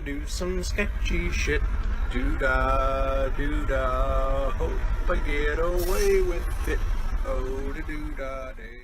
do some sketchy shit. Do-da, do-da, hope I get away with it. Oh, do-da, day.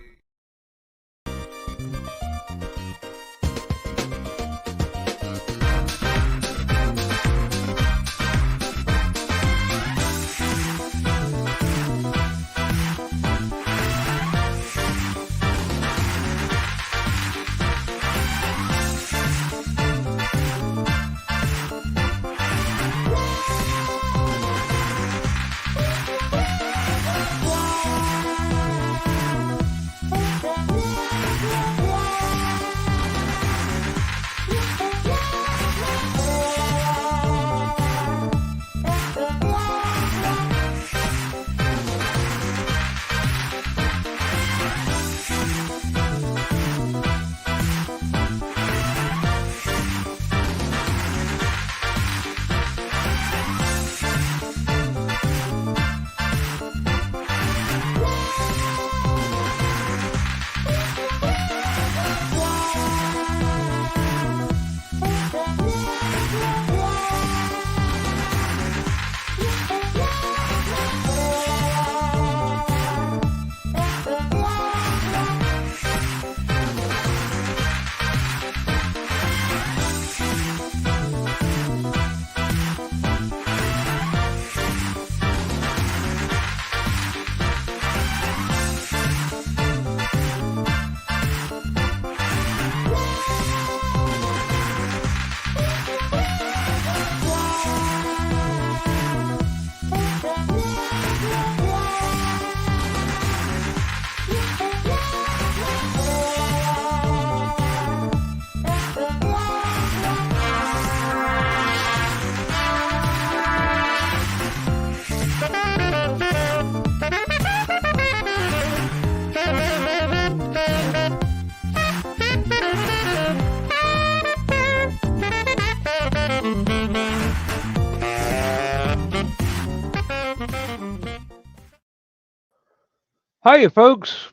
Hiya, folks.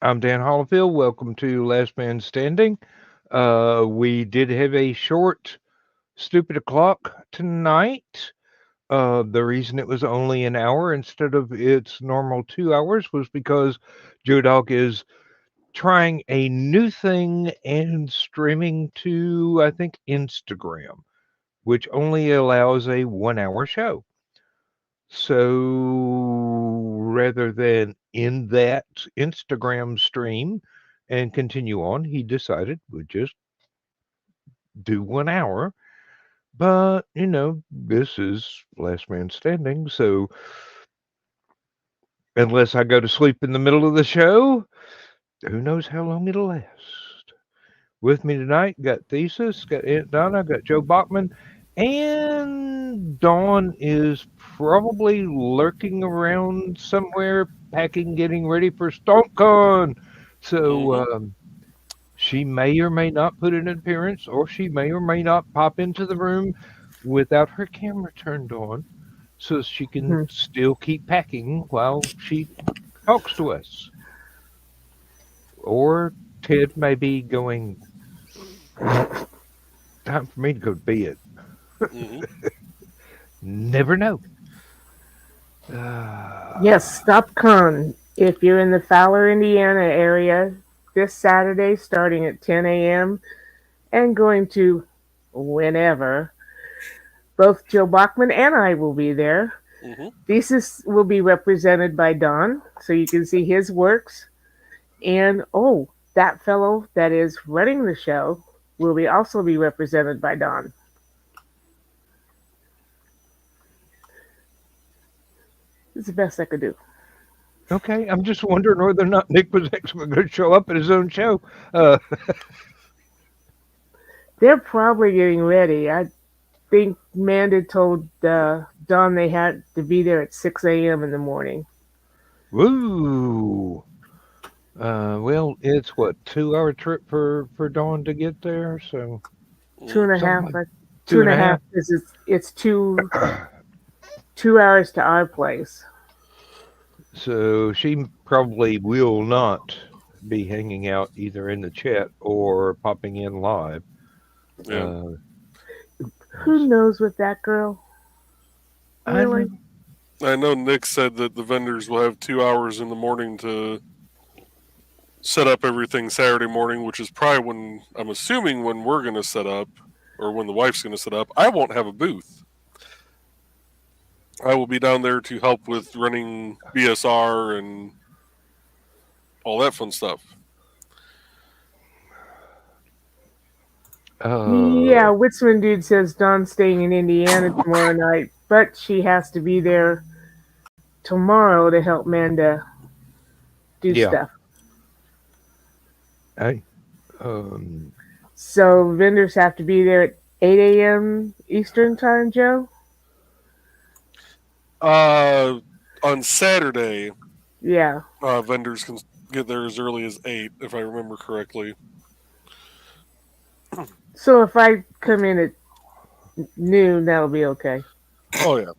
I'm Dan Hollifield. Welcome to Last Man Standing. We did have a short Stupid O'Clock tonight. The reason it was only an hour instead of its normal 2 hours was because Joe Dog is trying a new thing and streaming to, I think, Instagram, which only allows a 1 hour show. So rather than end that Instagram stream and continue on, he decided we'd just do 1 hour. But, this is Last Man Standing. So unless I go to sleep in the middle of the show, who knows how long it'll last. With me tonight, got Thesis, got Aunt Donna, got Joe Bachman, and Dawn is probably lurking around somewhere, packing, getting ready for StompCon. So she may or may not put in an appearance, or she may or may not pop into the room without her camera turned on, so she can still keep packing while she talks to us. Or Ted may be going, time for me to go to bed. Never know. Yes, StopCon. If you're in the Fowler, Indiana area, this Saturday starting at 10 a.m. and going to whenever, both Joe Bachman and I will be there. Thesis will be represented by Don, so you can see his works. And, that fellow that is running the show will also be represented by Don. It's the best I could do. Okay, I'm just wondering whether or not Nick was actually going to show up at his own show. They're probably getting ready. I think Manda told Don they had to be there at 6 a.m. in the morning. Woo! Well, it's what, 2 hour trip for Dawn to get there, so 2.5. Like 2.5 is it's 2 hours to our place. So she probably will not be hanging out either in the chat or popping in live. Yeah. Who knows with that girl? I Really? know. I know Nick said that the vendors will have 2 hours in the morning to set up everything Saturday morning, which is probably when, I'm assuming, when we're going to set up, or when the wife's going to set up. I won't have a booth. I will be down there to help with running BSR and all that fun stuff. Yeah, Witzman dude says Dawn's staying in Indiana tomorrow night, but she has to be there tomorrow to help Manda do Yeah. stuff. Hey. So vendors have to be there at 8 a.m. Eastern time, Joe? On Saturday, Yeah. vendors can get there as early as 8, if I remember correctly. So if I come in at noon, that'll be okay. Oh, yeah.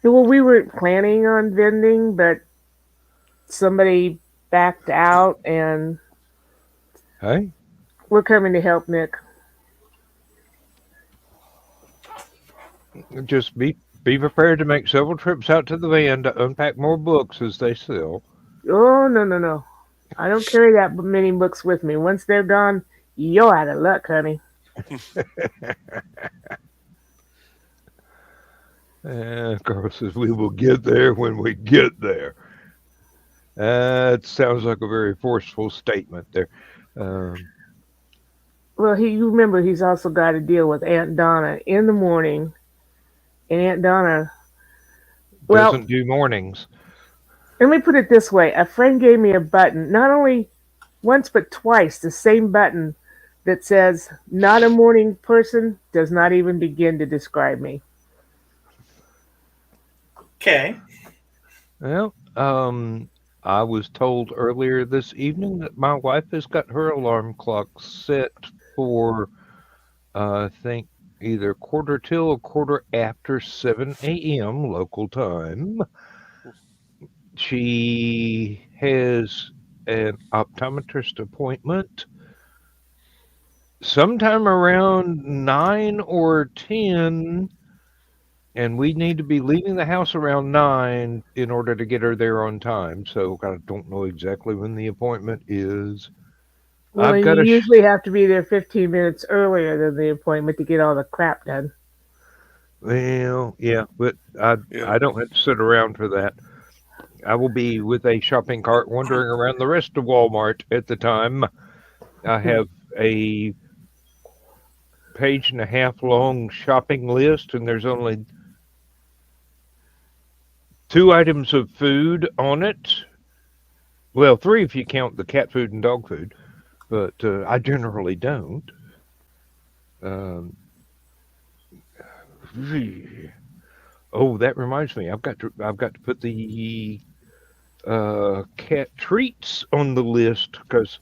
Well, we weren't planning on vending, but somebody backed out, and Hey. we're coming to help Nick. Just be prepared to make several trips out to the van to unpack more books as they sell. Oh, no. I don't carry that many books with me. Once they're gone, you're out of luck, honey. Carl says we will get there when we get there. That sounds like a very forceful statement there. Well, you remember he's also got to deal with Aunt Donna in the morning, and Aunt Donna. Well, doesn't do mornings. Let me put it this way: a friend gave me a button, not only once but twice, the same button that says "Not a morning person," does not even begin to describe me. Okay. Well, I was told earlier this evening that my wife has got her alarm clock set for, I think, either quarter till or quarter after 7 a.m. local time. She has an optometrist appointment sometime around 9 or 10, and we need to be leaving the house around 9 in order to get her there on time. So I don't know exactly when the appointment is. Well, I've got you a usually have to be there 15 minutes earlier than the appointment to get all the crap done. Well, yeah, but I don't have to sit around for that. I will be with a shopping cart wandering around the rest of Walmart at the time. I have a page-and-a-half long shopping list, and there's only 2 items of food on it. Well, 3 if you count the cat food and dog food, but I generally don't. Oh, that reminds me. I've got to put the cat treats on the list because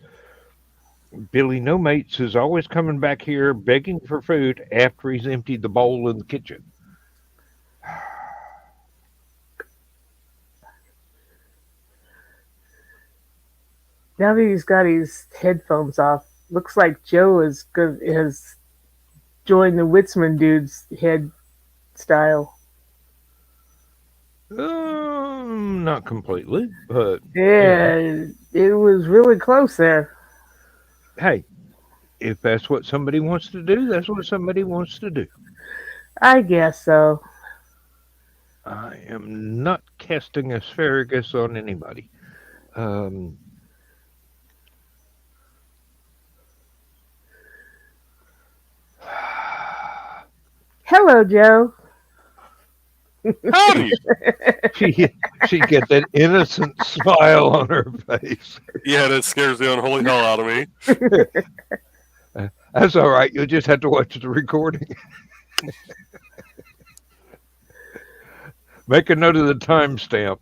Billy No Mates is always coming back here begging for food after he's emptied the bowl in the kitchen. Now that he's got his headphones off, looks like Joe has joined the Witzman dude's head style. Not completely, but Yeah, it was really close there. Hey, if that's what somebody wants to do, that's what somebody wants to do. I guess so. I am not casting asparagus on anybody. Hello, Joe. Howdy! She gets that innocent smile on her face. Yeah, that scares the unholy hell out of me. That's all right. You'll just have to watch the recording. Make a note of the timestamp.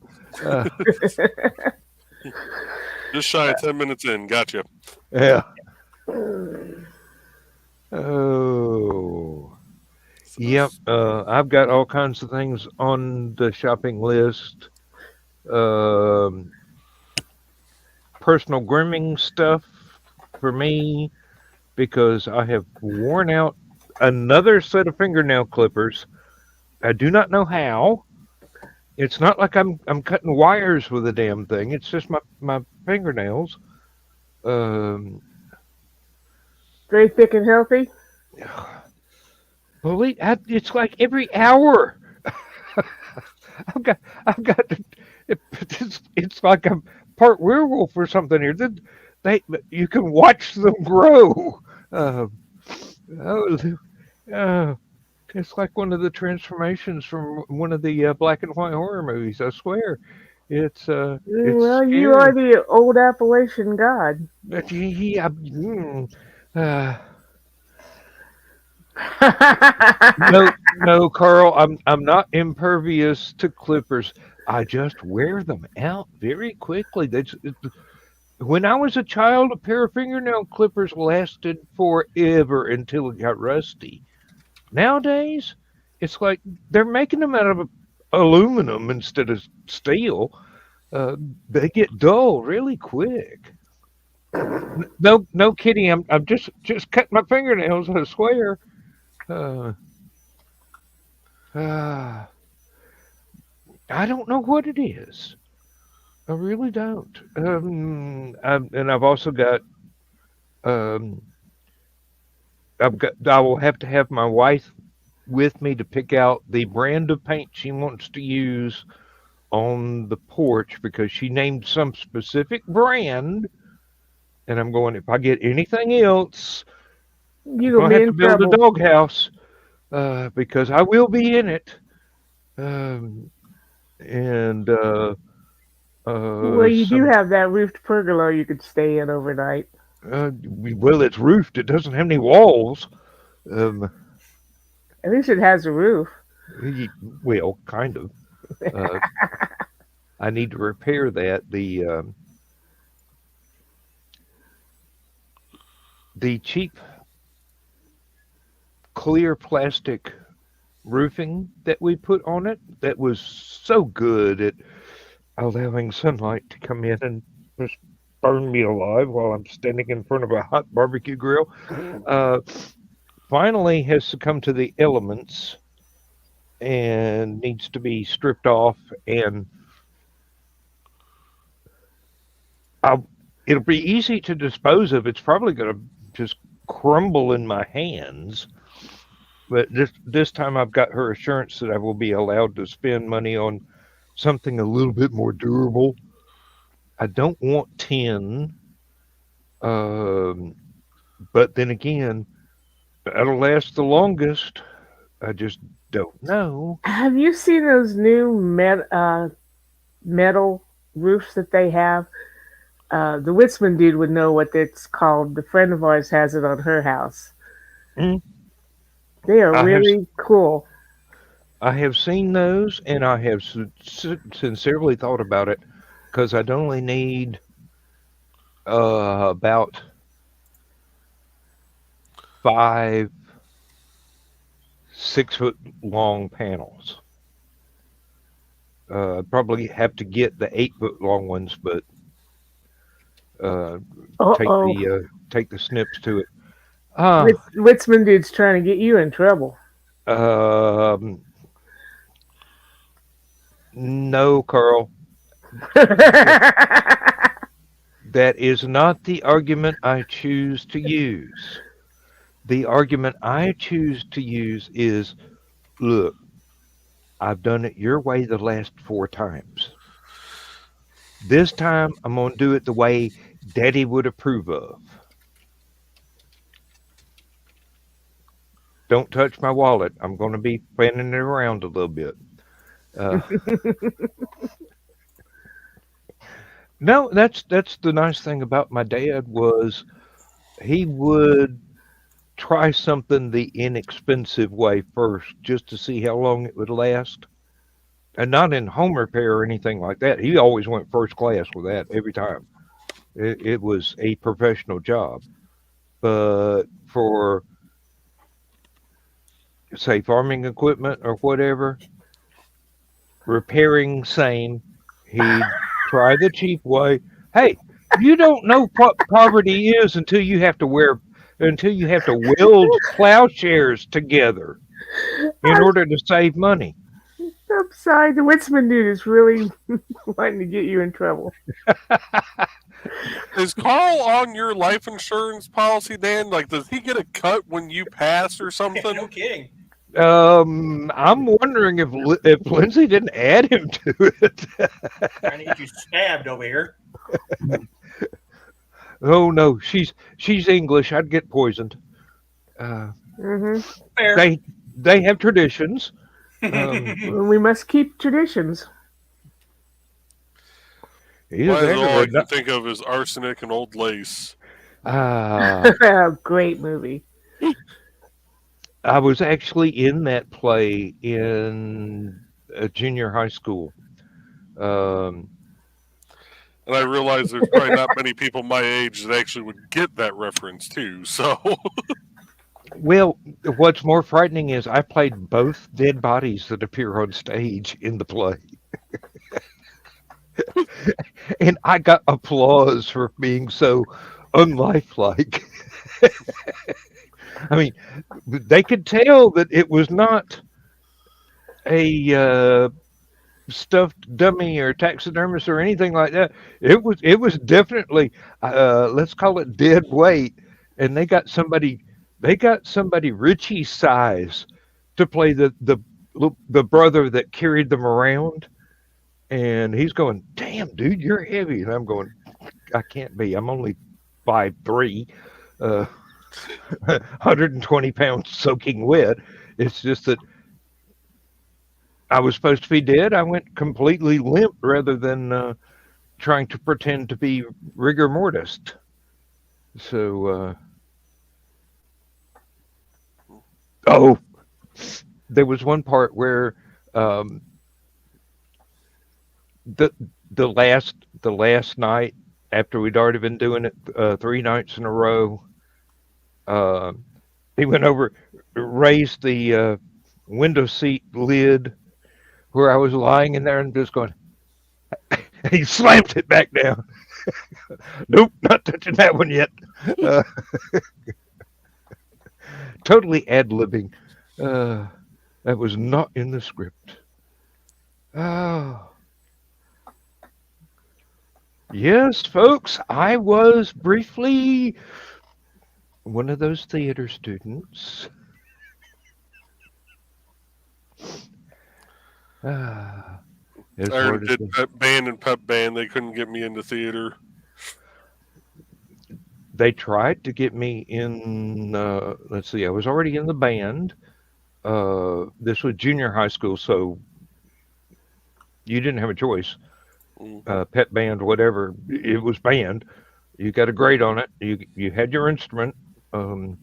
Just shy of 10 minutes in. Gotcha. Yeah. Oh. Yep. I've got all kinds of things on the shopping list. Personal grooming stuff for me. because I have worn out another set of fingernail clippers. I do not know how. It's not like I'm cutting wires with the damn thing. It's just my fingernails. Um, Very thick and healthy. it's like every hour. I've got. It's like I'm part werewolf or something here. You can watch them grow. Uh, oh, it's like one of the transformations from one of the black and white horror movies. I swear, it's Well, you are scary. the old Appalachian god. But uh, no, Carl. I'm not impervious to clippers. I just wear them out very quickly. When I was a child, a pair of fingernail clippers lasted forever until it got rusty. Nowadays, it's like they're making them out of aluminum instead of steel. They get dull really quick. No kidding. I'm just cutting my fingernails. I swear. Uh, uh, I don't know what it is. I really don't. And I've also got. Um, I will have to have my wife with me to pick out the brand of paint she wants to use on the porch because she named some specific brand. And I'm going, if I get anything else, I'm You going gonna to be have to in build a trouble. doghouse because I will be in it. Um, and Well, you do some, have that roofed pergola you could stay in overnight. well, it's roofed. It doesn't have any walls. Um, At least it has a roof. well, kind of. Uh, I need to repair that. The cheap clear plastic roofing that we put on it that was so good at allowing sunlight to come in and just burn me alive while I'm standing in front of a hot barbecue grill. Uh, Finally has succumbed to the elements and needs to be stripped off and I'll, it'll be easy to dispose of. It's probably going to just crumble in my hands. But this time I've got her assurance that I will be allowed to spend money on something a little bit more durable. I don't want tin, um, but then again, that'll last the longest. I just don't know. Have you seen those new metal roofs that they have? The Witzman dude would know what it's called. The friend of ours has it on her house. Mm, They are I have really cool. I have seen those, and I have sincerely thought about it because I'd only need about 5 6 foot long panels. I'd probably have to get the 8 foot long ones, but uh, Uh take oh. the snips to it. Ah, Witzman dude's trying to get you in trouble. um, no, Carl, that is not the argument I choose to use. The argument I choose to use is, look, I've done it your way the last 4 times. This time I'm going to do it the way Daddy would approve of. Don't touch my wallet. I'm going to be fanning it around a little bit. Uh, no, that's the nice thing about my dad was he would try something the inexpensive way first just to see how long it would last. And not in home repair or anything like that. He always went first class with that every time. It was a professional job. But for, say, farming equipment or whatever, repairing same, he'd try the cheap way. Hey, you don't know what poverty is until you have to wear until you have to weld plowshares together in order to save money. I'm sorry, the Witzman dude is really wanting to get you in trouble. Is Carl on your life insurance policy, Dan? Like, does he get a cut when you pass or something? No kidding. I'm wondering if Lindsay didn't add him to it. Trying to get you stabbed over here. Oh no, she's English. I'd get poisoned. Fair. They have traditions. We must keep traditions. All I can think of is arsenic and old lace. Great movie. I was actually in that play in a junior high school. And I realize there's probably not many people my age that actually would get that reference too. So, well, what's more frightening is I played both dead bodies that appear on stage in the play. And I got applause for being so unlifelike. I mean, they could tell that it was not a stuffed dummy or taxidermist or anything like that. It was definitely let's call it dead weight. And they got somebody Richie size to play the brother that carried them around. And he's going, "Damn, dude, you're heavy." And I'm going, "I can't be. I'm only 5'3", 120 pounds soaking wet." It's just that I was supposed to be dead. I went completely limp rather than trying to pretend to be rigor mortis. So, there was one part where the last night after we'd already been doing it 3 nights in a row, he went over, raised the window seat lid where I was lying in there and just going, he slammed it back down. Nope, not touching that one yet. Totally ad-libbing. That was not in the script. Oh. Yes, folks, I was briefly one of those theater students. I already did pep band and pep band. They couldn't get me into theater. They tried to get me in, let's see, I was already in the band. This was junior high school, so you didn't have a choice. Pep band, whatever, it was band. You got a grade on it. You had your instrument. Didn't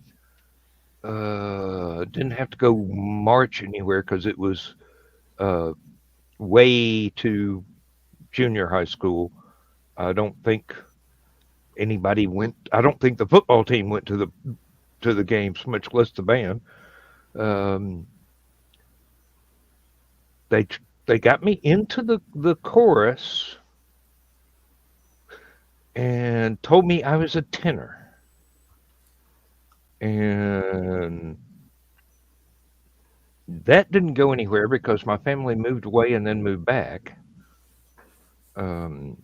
have to go march anywhere because it was way to junior high school. I don't think anybody went. I don't think the football team went to the games, much less the band. They got me into the chorus and told me I was a tenor. And that didn't go anywhere because my family moved away and then moved back. I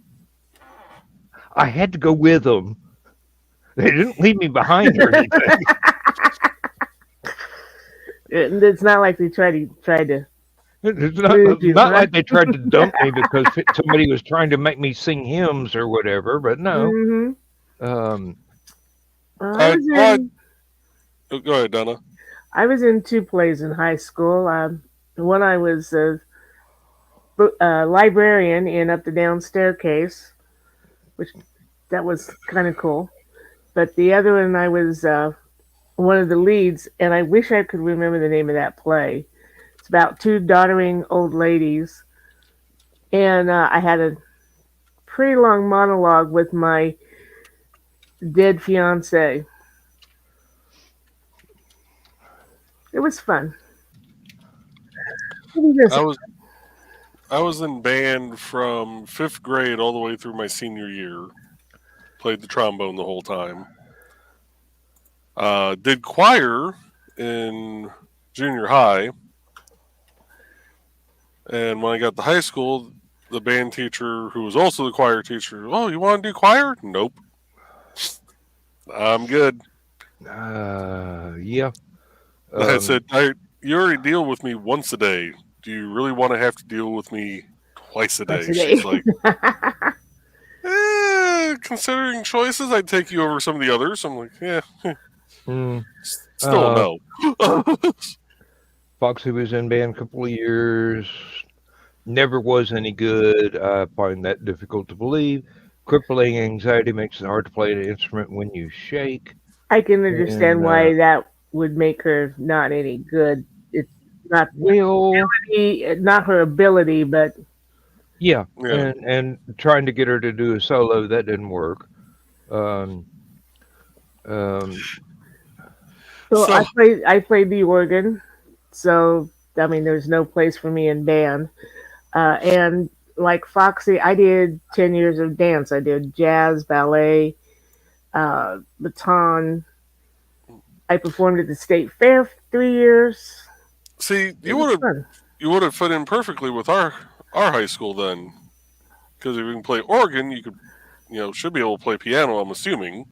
had to go with them. They didn't leave me behind or anything. It's not like they tried to. It's not like they tried to dump me because somebody was trying to make me sing hymns or whatever, but no. Mm-hmm. Go ahead, Donna. I was in 2 plays in high school. One I was a librarian in Up the Down Staircase, which that was kind of cool. But the other one I was one of the leads, and I wish I could remember the name of that play. It's about 2 doddering old ladies, and I had a pretty long monologue with my dead fiance. It was fun. I was in band from 5th grade all the way through my senior year. Played the trombone the whole time. Did choir in junior high. And when I got to high school, the band teacher, who was also the choir teacher, oh, you want to do choir? Nope. I'm good. Yeah. I said, you already deal with me once a day. Do you really want to have to deal with me twice a day? Today. She's like, considering choices, I'd take you over some of the others. I'm like, yeah, still no. Foxy was in band a couple of years. Never was any good. I find that difficult to believe. Crippling anxiety makes it hard to play an instrument when you shake. I can understand why that would make her not any good. It's not not her ability, but yeah. And trying to get her to do a solo, that didn't work. So I played the organ, so I mean, there's no place for me in band. And like Foxy, I did 10 years of dance. I did jazz, ballet, baton. I performed at the state fair for 3 years. See, you would have fit in perfectly with our high school then, because if you can play organ, you could, should be able to play piano. I'm assuming.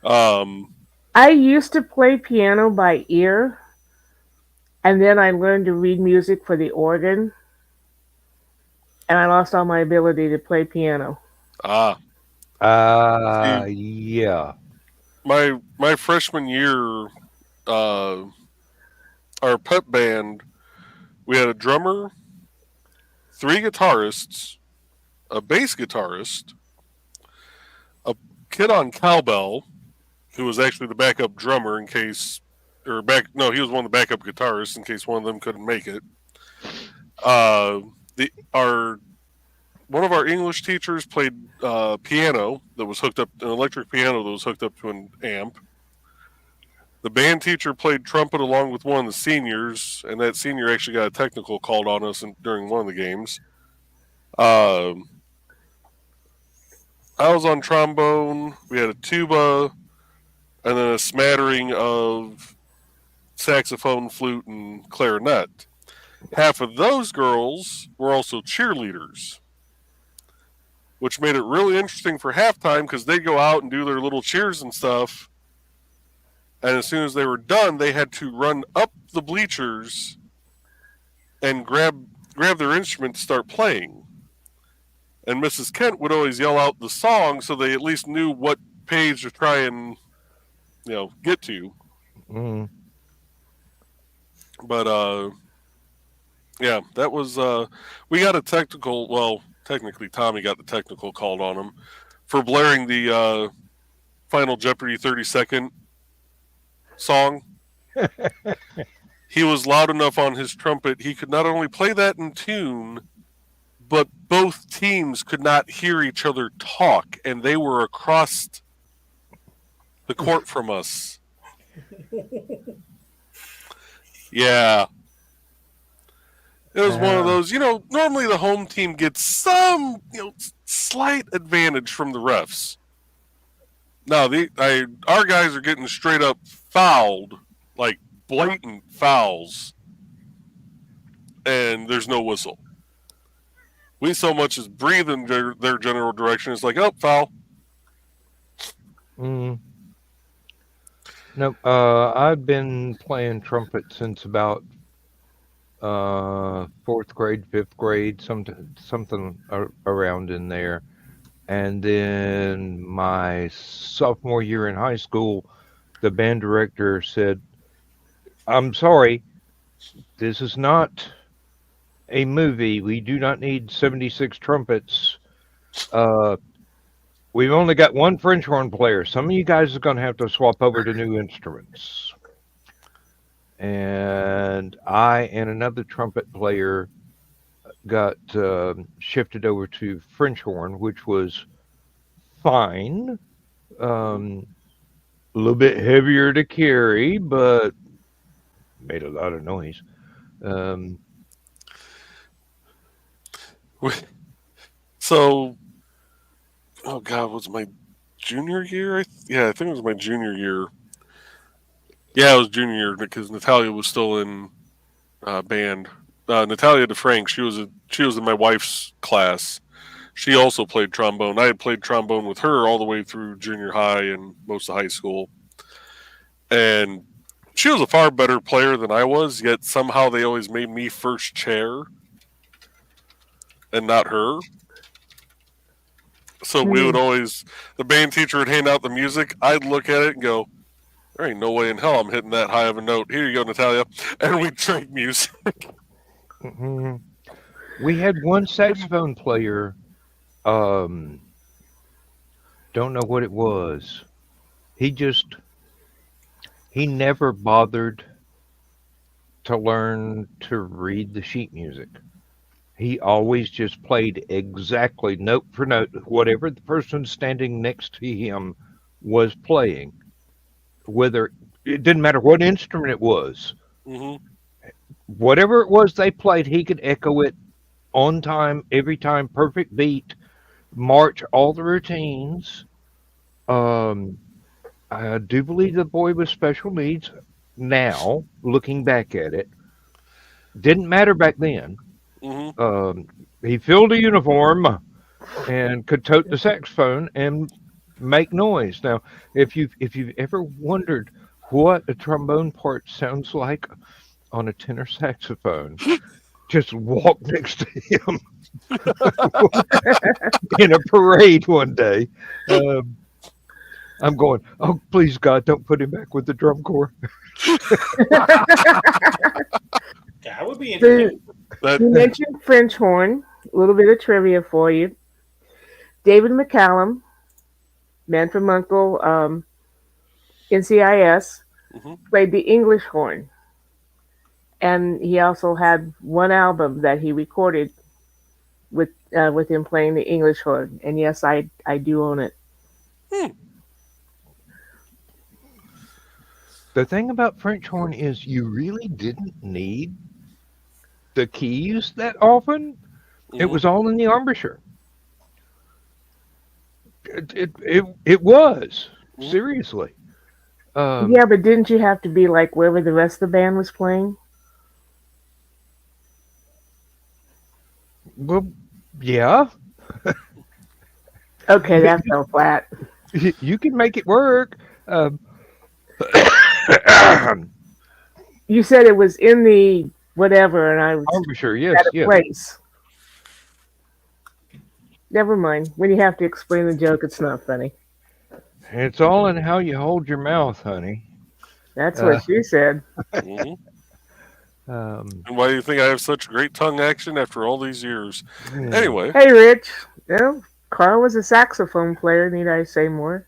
I used to play piano by ear, and then I learned to read music for the organ, and I lost all my ability to play piano. Yeah. My freshman year, our pep band, we had a drummer, 3 guitarists, a bass guitarist, a kid on cowbell, who was actually the backup drummer in case, he was one of the backup guitarists in case one of them couldn't make it. One of our English teachers played piano that was hooked up, an electric piano that was hooked up to an amp. The band teacher played trumpet along with one of the seniors, and that senior actually got a technical called on us during one of the games. I was on trombone. We had a tuba, and then a smattering of saxophone, flute, and clarinet. Half of those girls were also cheerleaders, which made it really interesting for halftime because they'd go out and do their little cheers and stuff. And as soon as they were done, they had to run up the bleachers and grab their instrument to start playing. And Mrs. Kent would always yell out the song so they at least knew what page to try and, get to. Mm. But, yeah, that was, we got a technical, well, technically Tommy got the technical called on him for blaring the Final Jeopardy 30-second song. He was loud enough on his trumpet, he could not only play that in tune, but both teams could not hear each other talk, and they were across the court from us. Yeah. It was one of those, normally the home team gets some, slight advantage from the refs. Now, our guys are getting straight up fouled, like blatant fouls, and there's no whistle. We so much as breathe in their general direction. It's like, oh, foul. Nope. I've been playing trumpet since about 4th grade, 5th grade, something around in there. And then my sophomore year in high school, the band director said, I'm sorry, this is not a movie. We do not need 76 trumpets. We've only got one French horn player. Some of you guys are going to have to swap over to new instruments. And I and another trumpet player got shifted over to French horn, which was fine. A little bit heavier to carry, but made a lot of noise. So, oh God, was my junior year? I think it was my junior year. Yeah, it was junior year because Natalia was still in band. Natalia DeFrank, she was in my wife's class. She also played trombone. I had played trombone with her all the way through junior high and most of high school. And she was a far better player than I was, yet somehow they always made me first chair and not her. So we would always, the band teacher would hand out the music. I'd look at it and go, there ain't no way in hell I'm hitting that high of a note. Here you go, Natalia. And we'd trade music. Mhm. We had one saxophone player. Don't know what it was. He never bothered to learn to read the sheet music. He always just played exactly note for note whatever the person standing next to him was playing. Whether it didn't matter what instrument it was, Mm-hmm. whatever it was they played, he could echo it on time, every time, perfect beat, march all the routines. I do believe the boy with special needs now, looking back at it. Didn't matter back then. Mm-hmm. He filled a uniform and could tote the saxophone and make noise. Now, if you've ever wondered what a trombone part sounds like on a tenor saxophone, just walk next to him in a parade one day. I'm going, oh, please, God, don't put him back with the drum corps. That would be interesting. You mentioned French horn. A little bit of trivia for you. David McCallum, man from Uncle, NCIS, played the English horn. And he also had one album that he recorded with him playing the English horn. And yes, I do own it. The thing about French horn is you really didn't need the keys that often. It was all in the embouchure. It was seriously. Yeah, but didn't you have to be like wherever the rest of the band was playing? Well, yeah. Okay, that fell flat. You can make it work. You said it was in the whatever, and I was embouchure, yes, at a yes. place. Never mind. When you have to explain the joke, it's not funny. It's all in how you hold your mouth, honey. That's what she said. And why do you think I have such great tongue action after all these years? Anyway. Hey, Rich. You know, Carl was a saxophone player. Need I say more?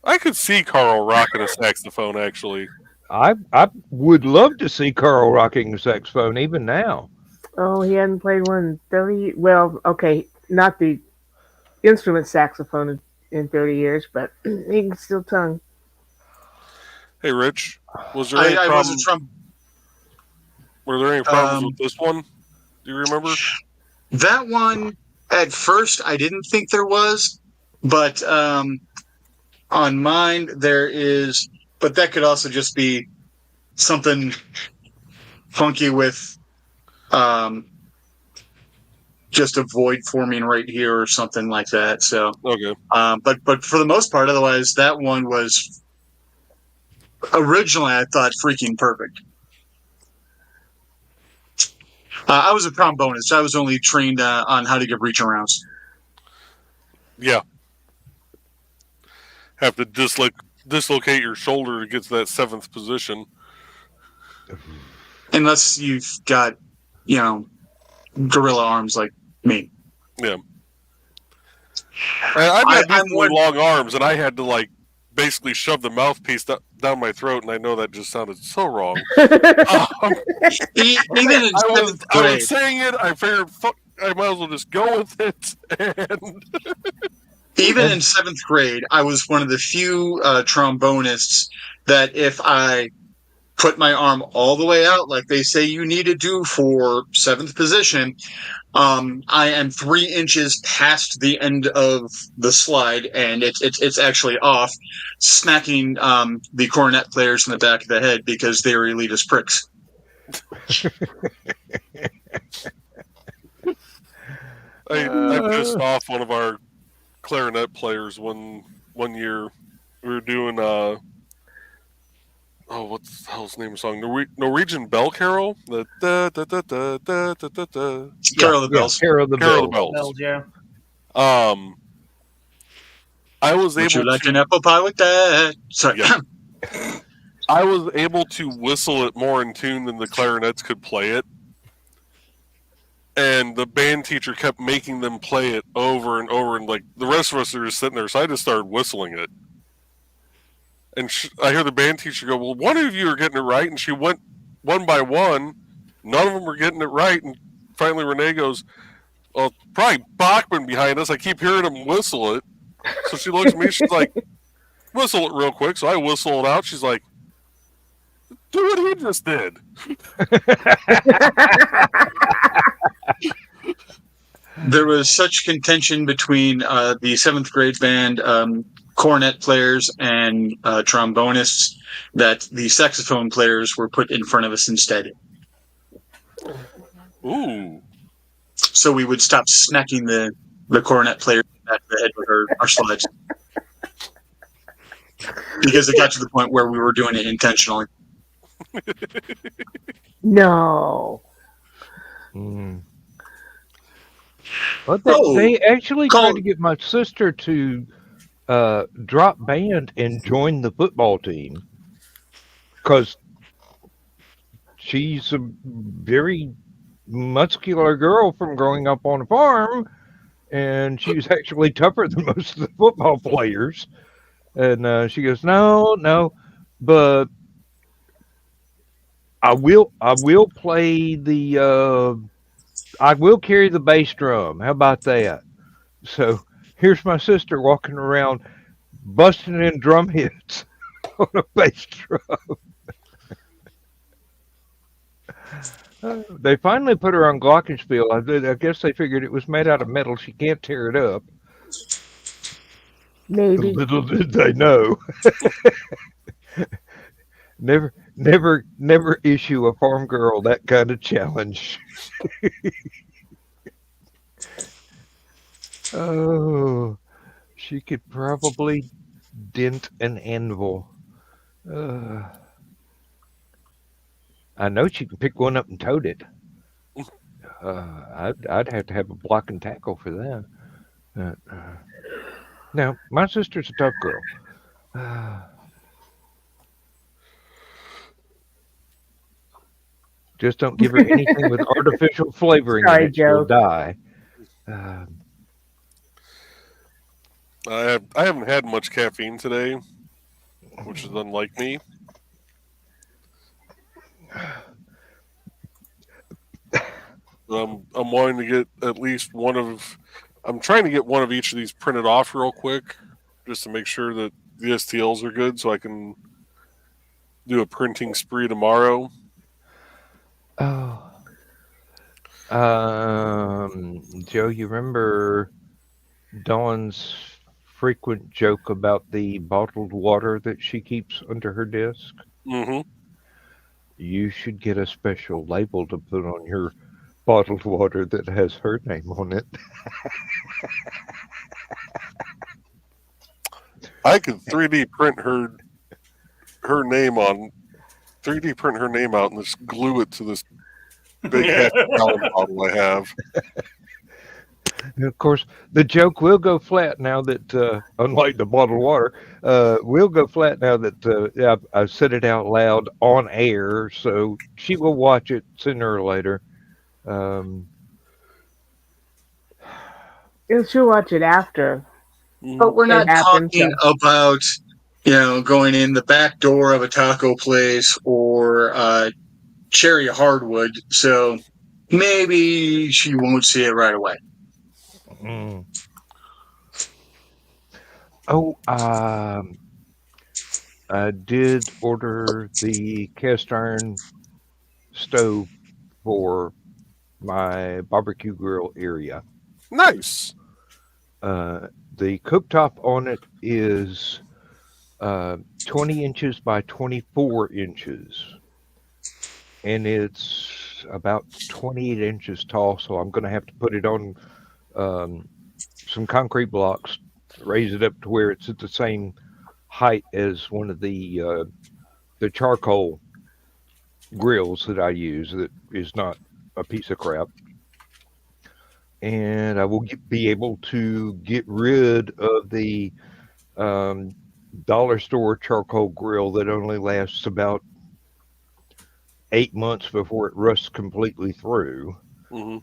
I could see Carl rocking a saxophone, actually. I would love to see Carl rocking the saxophone even now. Oh, he hadn't played one in 30. Well, okay, not the instrument saxophone in 30 years, but he can still tongue. Hey, Rich, was there any problems? Were there any problems with this one? Do you remember? That one, at first, I didn't think there was, but on mine there is. But that could also just be something funky with just a void forming right here or something like that. So okay. But for the most part, otherwise, that one was originally I thought freaking perfect. I was a trombonist. I was only trained on how to give reach arounds. Yeah. Have to dislocate your shoulder to get to that seventh position. Unless you've got, gorilla arms like me. Yeah. I've got really long arms, and I had to, basically shove the mouthpiece down my throat, and I know that just sounded so wrong. Even in seventh grade. I was saying it, I figured, I might as well just go with it. And even in seventh grade, I was one of the few trombonists that if I put my arm all the way out like they say you need to do for 7th position. I am 3 inches past the end of the slide, and it's actually off, smacking the cornet players in the back of the head because they are elitist pricks. I pissed off one of our clarinet players one year. We were doing what the hell's the name of the song? Norwegian Bell Carol. The da da da da da da da da. Carol of the Bells. Carol of the Carol of the Bells. Bells. Yeah. Would I was you able like to. an apple pie with that? Sorry. Yeah. I was able to whistle it more in tune than the clarinets could play it. And the band teacher kept making them play it over and over, and like the rest of us are just sitting there, so I just started whistling it. And I hear the band teacher go, "Well, one of you are getting it right," and she went one by one. None of them were getting it right, and finally Renee goes, "Well, probably Bachman behind us. I keep hearing him whistle it." So she looks at me, she's like, "Whistle it real quick." So I whistle it out. She's like, "Do what he just did." There was such contention between the 7th grade band cornet players and trombonists that the saxophone players were put in front of us instead. Ooh. So we would stop smacking the cornet player in the back of the head with our slides. Because it got to the point where we were doing it intentionally. No. But they actually tried to get my sister to drop band and join the football team because she's a very muscular girl from growing up on a farm, and she's actually tougher than most of the football players. And she goes, no, but I will play the I will carry the bass drum. How about that? So here's my sister walking around busting in drum hits on a bass drum. They finally put her on glockenspiel. I guess they figured it was made out of metal. She can't tear it up. Maybe. Little did they know. Never issue a farm girl that kind of challenge. Oh, she could probably dent an anvil. I know she can pick one up and tote it. I'd have to have a block and tackle for that. Now, my sister's a tough girl. Just don't give her anything with artificial flavoring in it. She'll die. I haven't had much caffeine today, which is unlike me. I'm wanting to get at least one of. I'm trying to get one of each of these printed off real quick, just to make sure that the STLs are good, so I can do a printing spree tomorrow. Oh. Joe, you remember Dawn's frequent joke about the bottled water that she keeps under her desk? Mm-hmm. You should get a special label to put on your bottled water that has her name on it. I could 3D print her name on 3D print her name out and just glue it to this big half-gallon bottle I have. And of course, the joke will go flat now that, unlike the bottled water, will go flat now that I've said it out loud on air, so she will watch it sooner or later. She'll watch it after. But we're not talking about, going in the back door of a taco place or cherry hardwood, so maybe she won't see it right away. Oh, I did order the cast iron stove for my barbecue grill area. Nice. The cooktop on it is 20 inches by 24 inches, and it's about 28 inches tall. So I'm going to have to put it on some concrete blocks, raise it up to where it's at the same height as one of the charcoal grills that I use. That is not a piece of crap. And I will be able to get rid of the dollar store charcoal grill that only lasts about 8 months before it rusts completely through. Hmm.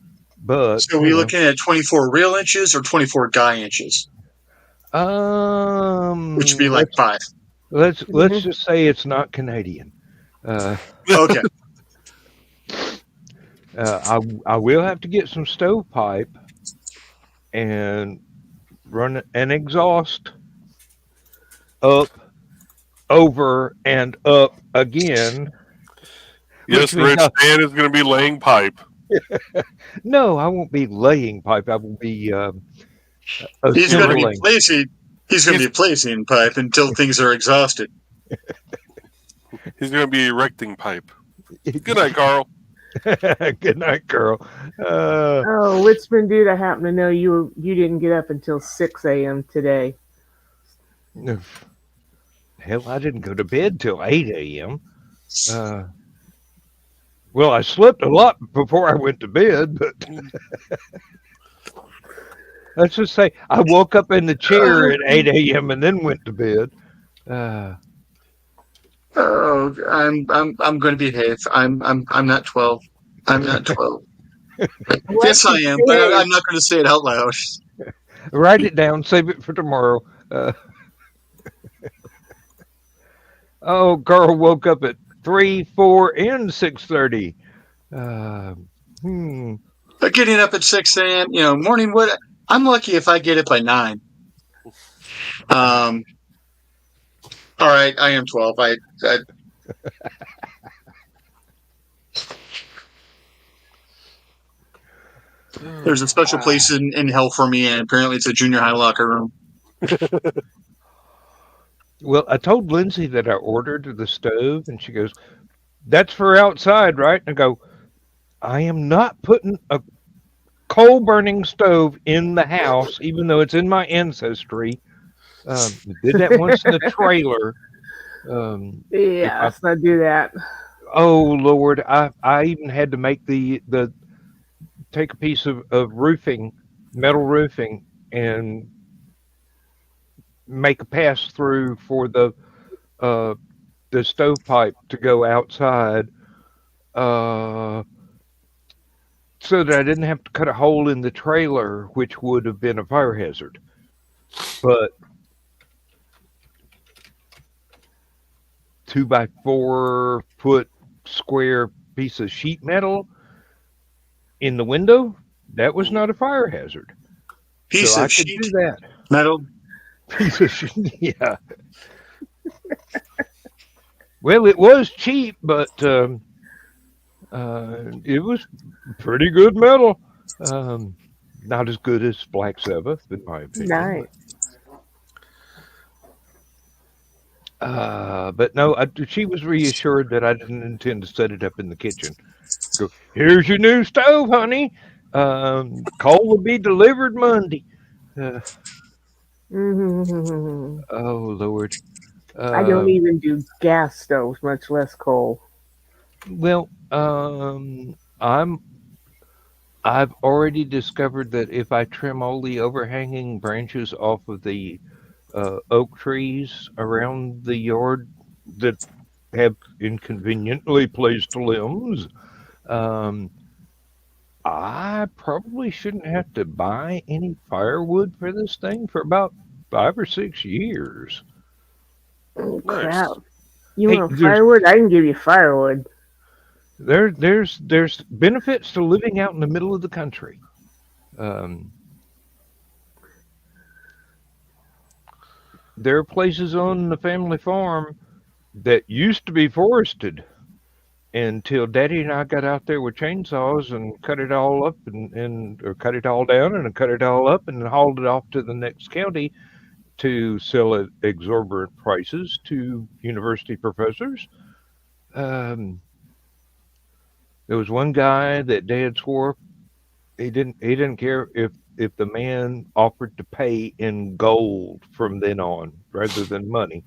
But So we're looking at 24 real inches or 24 guy inches, which would be like 5. let's just say it's not Canadian. Okay. I will have to get some stovepipe and run an exhaust up, over, and up again. Yes, Which means Rich Dan is going to be laying pipe. No, I won't be laying pipe. I will be He's going to be assembling. placing. He's going to be placing pipe until things are exhausted. He's going to be erecting pipe. Good night, Carl. Good night, girl. Oh, Richmond dude, I happen to know you didn't get up until 6 a.m. today. Hell, I didn't go to bed till 8 a.m. Well, I slept a lot before I went to bed, but let's just say I woke up in the chair at 8 a.m. and then went to bed. Oh, I'm going to behave. I'm not 12. I'm not 12. Yes, I am, but I'm not going to say it out loud. Write it down, save it for tomorrow. Oh, Carl woke up at 3, 4, and 6:30. But getting up at 6 a.m., morning wood. I'm lucky if I get it by 9. All right, I am 12. There's a special place in hell for me, and apparently it's a junior high locker room. Well, I told Lindsay that I ordered the stove, and she goes, "That's for outside, right?" And I go, "I am not putting a coal burning stove in the house, even though it's in my ancestry. Did that once in the trailer. Yeah, let's not do that. Oh Lord, I even had to make the take a piece of roofing, metal roofing, and make a pass through for the stovepipe to go outside, so that I didn't have to cut a hole in the trailer, which would have been a fire hazard. But 2 by 4 foot square piece of sheet metal in the window, that was not a fire hazard. Piece so of I could sheet do that. metal. Piece of sheet, yeah. Well, it was cheap, but it was pretty good metal. Not as good as Black Sabbath, in my opinion. Nice. But no, she was reassured that I didn't intend to set it up in the kitchen. Go, here's your new stove, honey. Coal will be delivered Monday. Oh Lord. I don't even do gas stoves, much less coal. Well, I've already discovered that if I trim all the overhanging branches off of the oak trees around the yard that have inconveniently placed limbs, I probably shouldn't have to buy any firewood for this thing for about 5 or 6 years. Oh, Nice. crap. You Hey, want firewood? I can give you firewood. There's benefits to living out in the middle of the country. There are places on the family farm that used to be forested until Daddy and I got out there with chainsaws and cut it all up or cut it all down and cut it all up and hauled it off to the next county to sell at exorbitant prices to university professors. There was one guy that Dad swore he didn't care if the man offered to pay in gold from then on rather than money.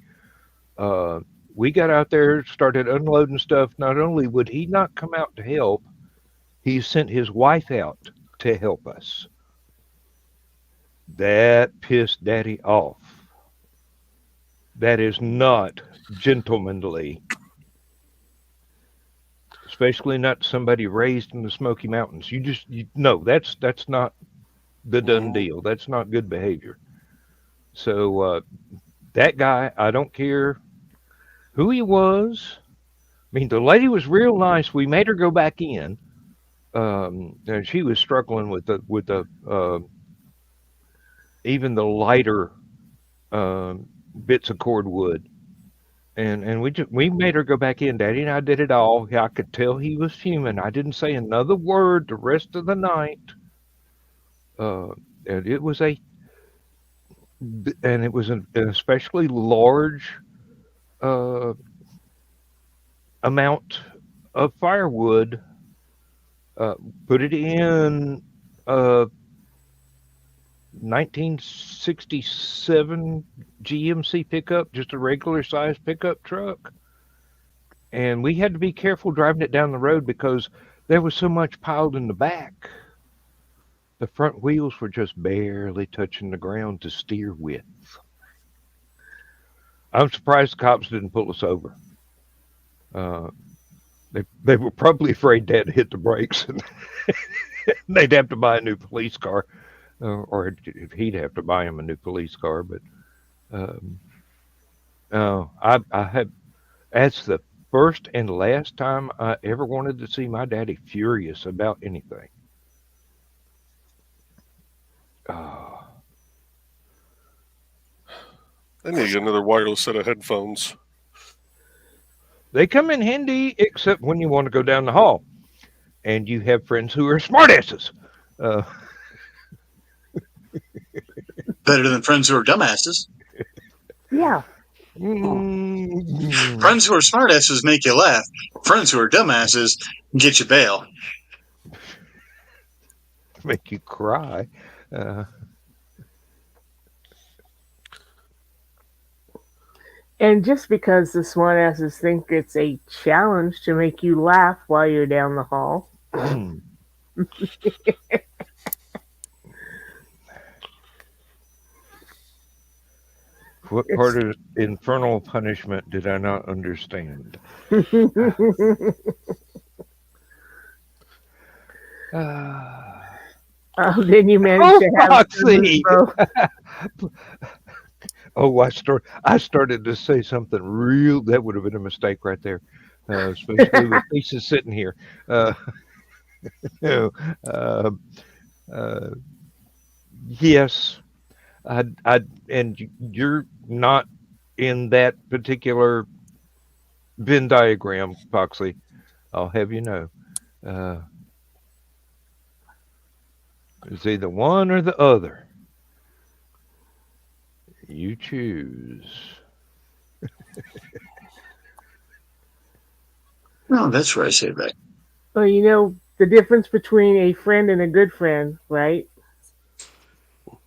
We got out there, started unloading stuff. Not only would he not come out to help, he sent his wife out to help us. That pissed Daddy off. That is not gentlemanly. Especially not somebody raised in the Smoky Mountains. No, that's not the done deal. That's not good behavior. So that guy, I don't care who he was. I mean, the lady was real nice. We made her go back in, and she was struggling with the even the lighter bits of cordwood. And we made her go back in. Daddy and I did it all. I could tell he was fuming. I didn't say another word the rest of the night. And it was an especially large amount of firewood. Put it in 1967 GMC pickup, just a regular size pickup truck. And we had to be careful driving it down the road because there was so much piled in the back. The front wheels were just barely touching the ground to steer with. I'm surprised the cops didn't pull us over. They were probably afraid Dad to hit the brakes and they'd have to buy a new police car. Or he'd have to buy him a new police car, but I had. That's the first and last time I ever wanted to see my daddy furious about anything. I need to get another wireless set of headphones. They come in handy, except when you want to go down the hall, and you have friends who are smartasses. Better than friends who are dumbasses. Yeah. Friends who are smartasses make you laugh. Friends who are dumbasses get you bail. Make you cry. And just because the smartasses think it's a challenge to make you laugh while you're down the hall. What part of infernal punishment did I not understand? Oh, then you managed to have Foxy! bro. Oh, I started to say something real. That would have been a mistake right there, especially with Lisa sitting here. Yes, and you're not in that particular Venn diagram, Foxy. I'll have you know. It's either one or the other. You choose. No, that's where I say that. Well, you know the difference between a friend and a good friend, right?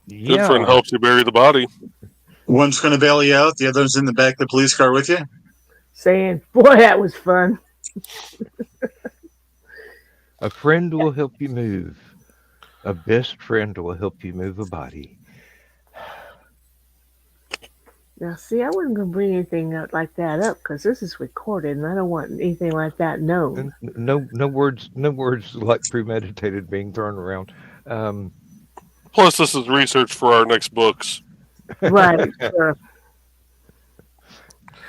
Good friend helps you bury the body. One's going to bail you out. The other's in the back of the police car with you. Saying, boy, that was fun. A friend will help you move. A best friend will help you move a body. Now, see, I wasn't going to bring anything like that up because this is recorded, and I don't want anything like that known. No words like premeditated being thrown around. Plus, this is research for our next books. Right. Sure.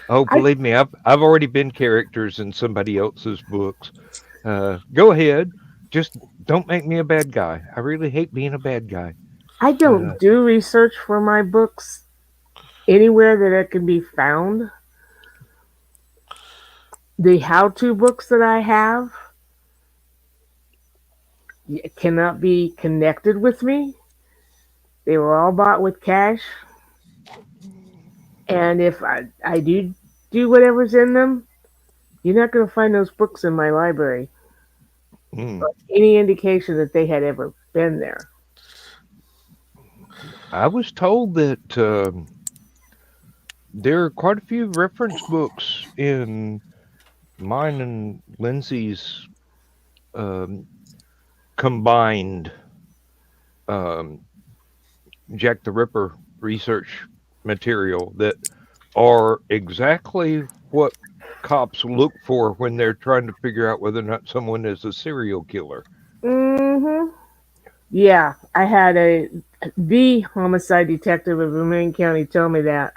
Oh, believe me, I've already been characters in somebody else's books. Go ahead. Just don't make me a bad guy. I really hate being a bad guy. I don't do research for my books anywhere that it can be found. The how-to books that I have cannot be connected with me. They were all bought with cash. And if I do whatever's in them, you're not going to find those books in my library. Mm. Or any indication that they had ever been there. I was told that there are quite a few reference books in mine and Lindsay's combined Jack the Ripper research material that are exactly what cops look for when they're trying to figure out whether or not someone is a serial killer. Mm-hmm. Yeah, I had the homicide detective of Vermilion County tell me that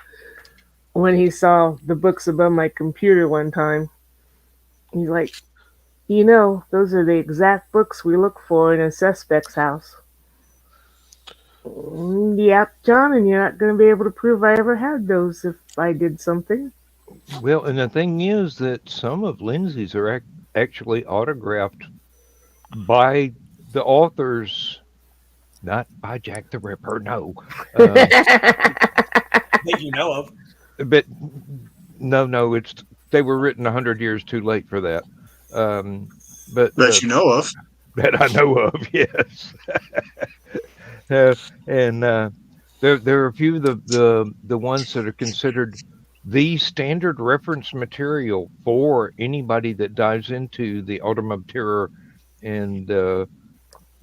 when he saw the books above my computer one time. He's like, those are the exact books we look for in a suspect's house. Yep, John, and you're not going to be able to prove I ever had those if I did something. Well, and the thing is that some of Lindsay's are actually autographed by the authors, not by Jack the Ripper, no. That you know of. But no, they were written 100 years too late for that. But That you know of. that I know of, yes. And there are a few of the ones that are considered the standard reference material for anybody that dives into the Autumn of Terror and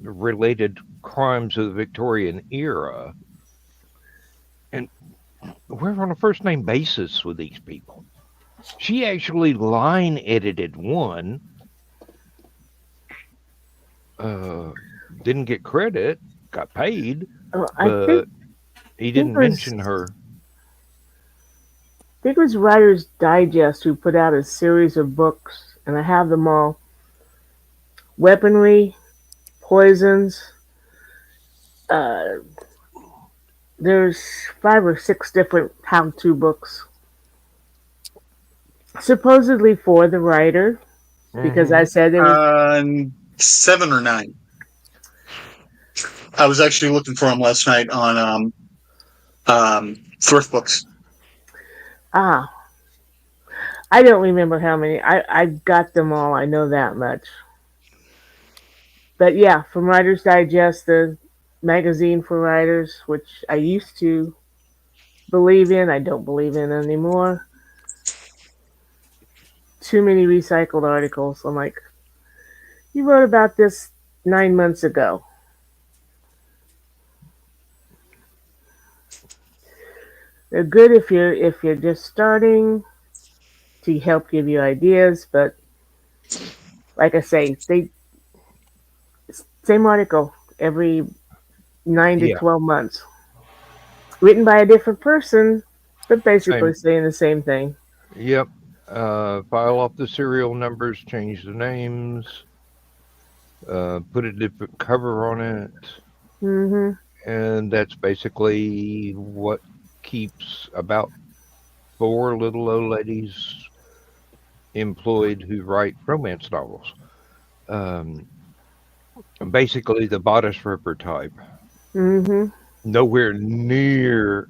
related crimes of the Victorian era. And we're on a first name basis with these people. She actually line edited one. Didn't get credit, got paid, but he didn't mention her. I think it was Writer's Digest who put out a series of books, and I have them all. Weaponry, poisons. There's 5 or 6 different how-to books. Supposedly for the writer, because I said there was 7 or 9. I was actually looking for them last night on thrift books. I don't remember how many. I got them all. I know that much. But yeah, from Writer's Digest, the magazine for writers, which I used to believe in, I don't believe in anymore. Too many recycled articles. I'm like, you wrote about this 9 months ago. They're good if you're just starting, to help give you ideas, but like I say, same article every 9 to 12 months, written by a different person, but basically saying the same thing. Yep. File off the serial numbers, change the names, put a different cover on it. Mm-hmm. And that's basically what keeps about 4 little old ladies employed who write romance novels. Basically the bodice ripper type. Mm-hmm. Nowhere near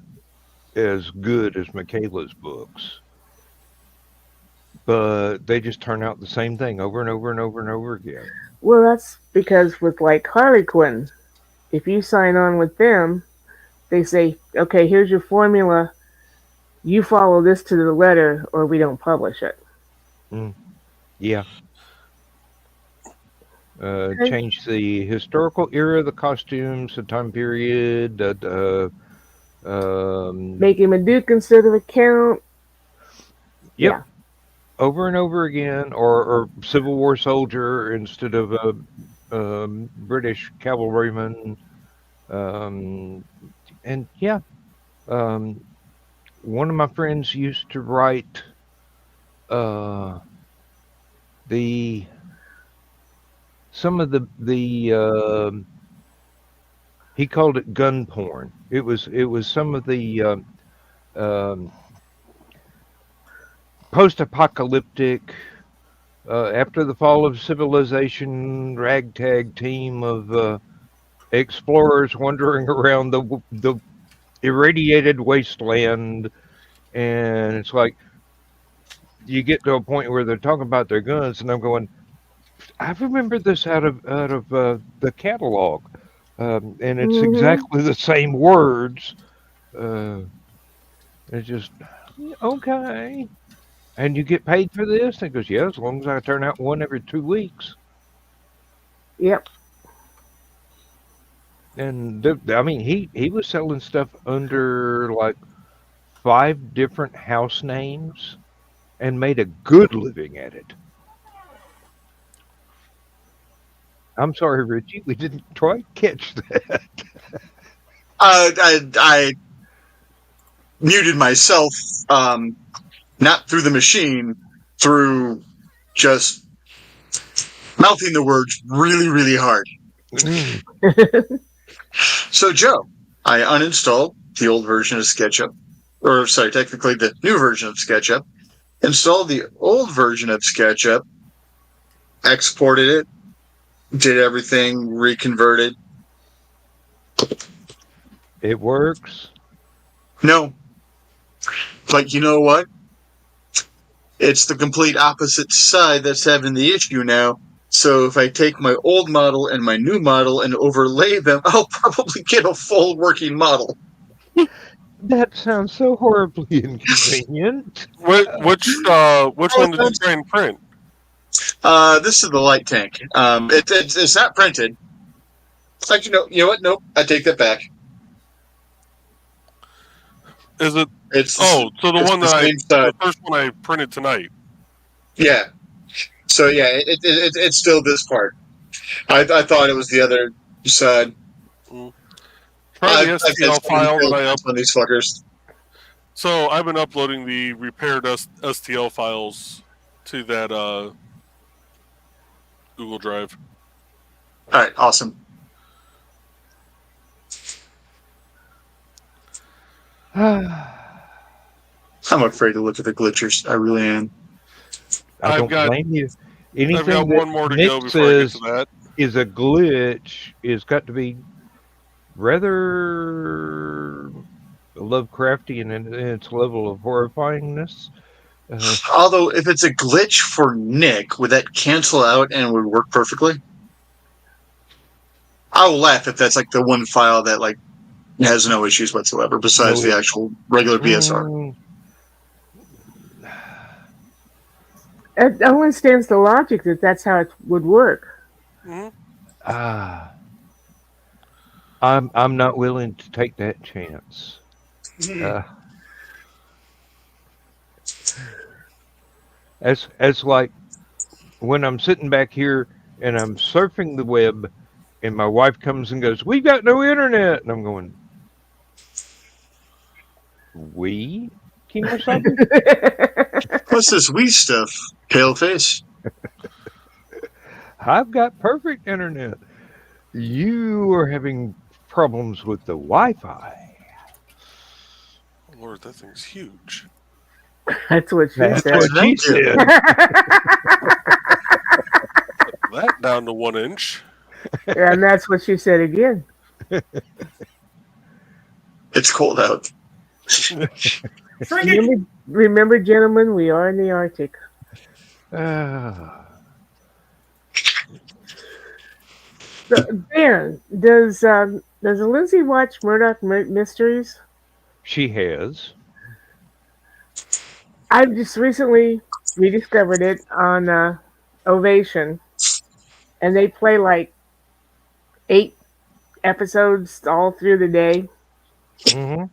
as good as Michaela's books. But they just turn out the same thing over and over and over and over again. Well, that's because with like Harlequin, if you sign on with them, they say, okay, here's your formula. You follow this to the letter or we don't publish it. Yeah. Change the historical era, the costumes, the time period. Make him a duke instead of a count. Yep. Yeah. Over and over again, or Civil War soldier instead of a British cavalryman. And yeah, one of my friends used to write some of the he called it gun porn. It was some of the post-apocalyptic after the fall of civilization, ragtag team of explorers wandering around the irradiated wasteland, and it's like you get to a point where they're talking about their guns, and I'm going, I remember this out of the catalog, and it's exactly the same words. It's just okay. And you get paid for this? And he goes, yeah, as long as I turn out one every 2 weeks. Yep. And I mean, he was selling stuff under like 5 different house names and made a good living at it. I'm sorry, Richie, we didn't quite catch that. I muted myself, not through the machine, through just mouthing the words really, really hard. So, Joe, I uninstalled the old version of SketchUp, or sorry, technically the new version of SketchUp, installed the old version of SketchUp, exported it, did everything, reconverted. It works. No. But you know what? It's the complete opposite side that's having the issue now. So if I take my old model and my new model and overlay them, I'll probably get a full working model. That sounds so horribly inconvenient. Which one did you try and print? This is the light tank. It's not printed. Like, you know what? Nope, I take that back. Is it? It's so the one the first one I printed tonight. Yeah. So yeah, it's still this part. I thought it was the other side. Try the STL file that I on these fuckers. So I've been uploading the repaired STL files to that Google Drive. All right, awesome. I'm afraid to look at the glitchers. I really am. I don't blame you. Anything I've got one more to go before I get to that. Is a glitch is got to be rather Lovecraftian in its level of horrifyingness. Although, if it's a glitch for Nick, would that cancel out and would work perfectly? I will laugh if that's like the one file that like has no issues whatsoever besides the actual regular BSR. It only stands to logic that that's how it would work. I'm not willing to take that chance. As like when I'm sitting back here and I'm surfing the web, and my wife comes and goes, "We've got no internet," and I'm going, "We, Kimosabe? What's this we stuff, paleface? I've got perfect internet. You are having problems with the Wi-Fi." Oh, Lord, that thing's huge. That's what she said. What she said. That down to 1 inch. And that's what she said again. It's cold out. Remember, gentlemen, we are in the Arctic. So, Dan, does Lindsay watch Murdoch Mysteries? She has. I just recently rediscovered it on Ovation, and they play like 8 episodes all through the day. Mm-hmm.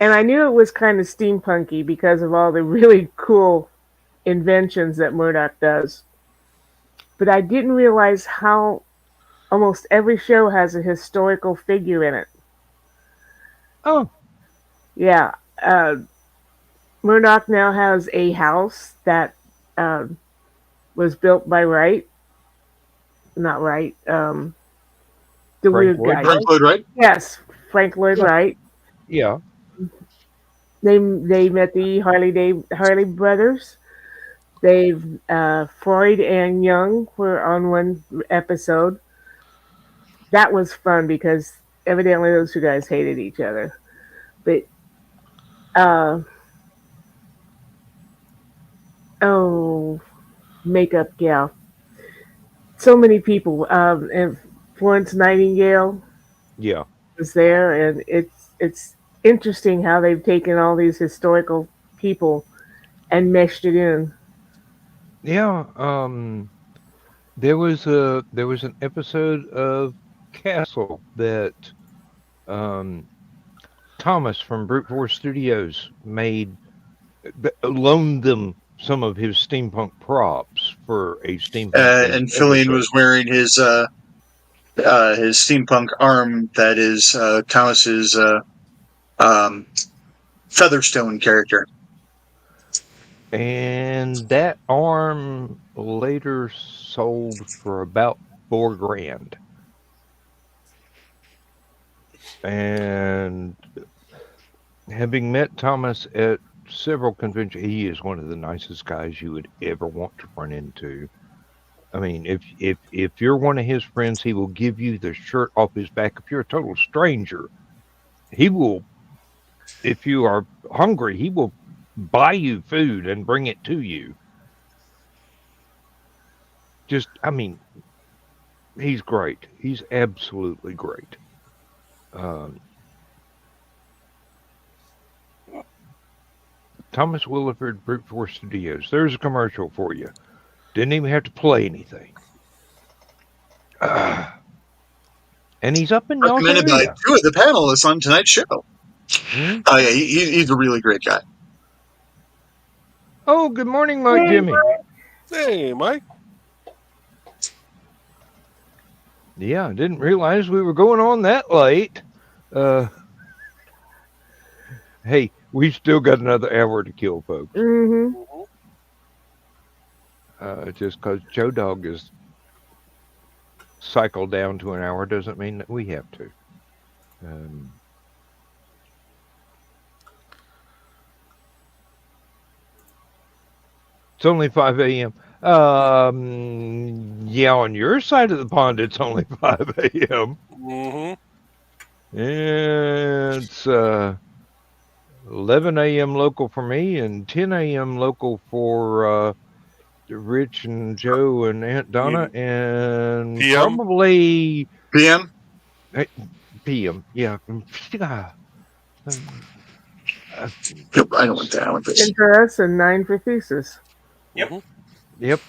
And I knew it was kind of steampunky because of all the really cool inventions that Murdoch does. But I didn't realize how almost every show has a historical figure in it. Oh. Yeah. Murdoch now has a house that was built by Wright. Not Wright. The weird guy. Frank Lloyd Wright? Yes, Frank Lloyd Wright. Yeah. They met the Harley brothers. They've Freud and Young were on one episode. That was fun because evidently those two guys hated each other. But uh, oh, makeup gal. So many people. And Florence Nightingale Yeah. was there, and it's interesting how they've taken all these historical people and meshed it in. Yeah. There was an episode of Castle that um, Thomas from Brute Force Studios loaned them some of his steampunk props for a steampunk And Aphelion episode. was wearing his steampunk arm that is Thomas's Featherstone character. And that arm later sold for about $4,000. And having met Thomas at several conventions, he is one of the nicest guys you would ever want to run into. I mean, if you're one of his friends, he will give you the shirt off his back. If you're a total stranger, he will. If you are hungry, he will buy you food and bring it to you. Just, I mean, he's great. He's absolutely great. Thomas Williford, Brute Force Studios. There's a commercial for you. Didn't even have to play anything. And he's up in y'all's Recommended by area. two of the panelists on tonight's show. Hmm? Oh yeah, he's a really great guy. Oh, good morning, Mike Jimmy. Hey, Mike. Yeah, I didn't realize we were going on that late. Hey, we've still got another hour to kill, folks. Mm-hmm. Just because Joe Dog is cycled down to an hour doesn't mean that we have to. It's only 5 a.m. Yeah, on your side of the pond, it's only 5 a.m. Mm-hmm. And it's 11 a.m. local for me and 10 a.m. local for Rich and Joe and Aunt Donna, and PM? probably PM? PM. Yeah. Yep, I don't want that. I want this. 10 for us and 9 for Thesis. Yep.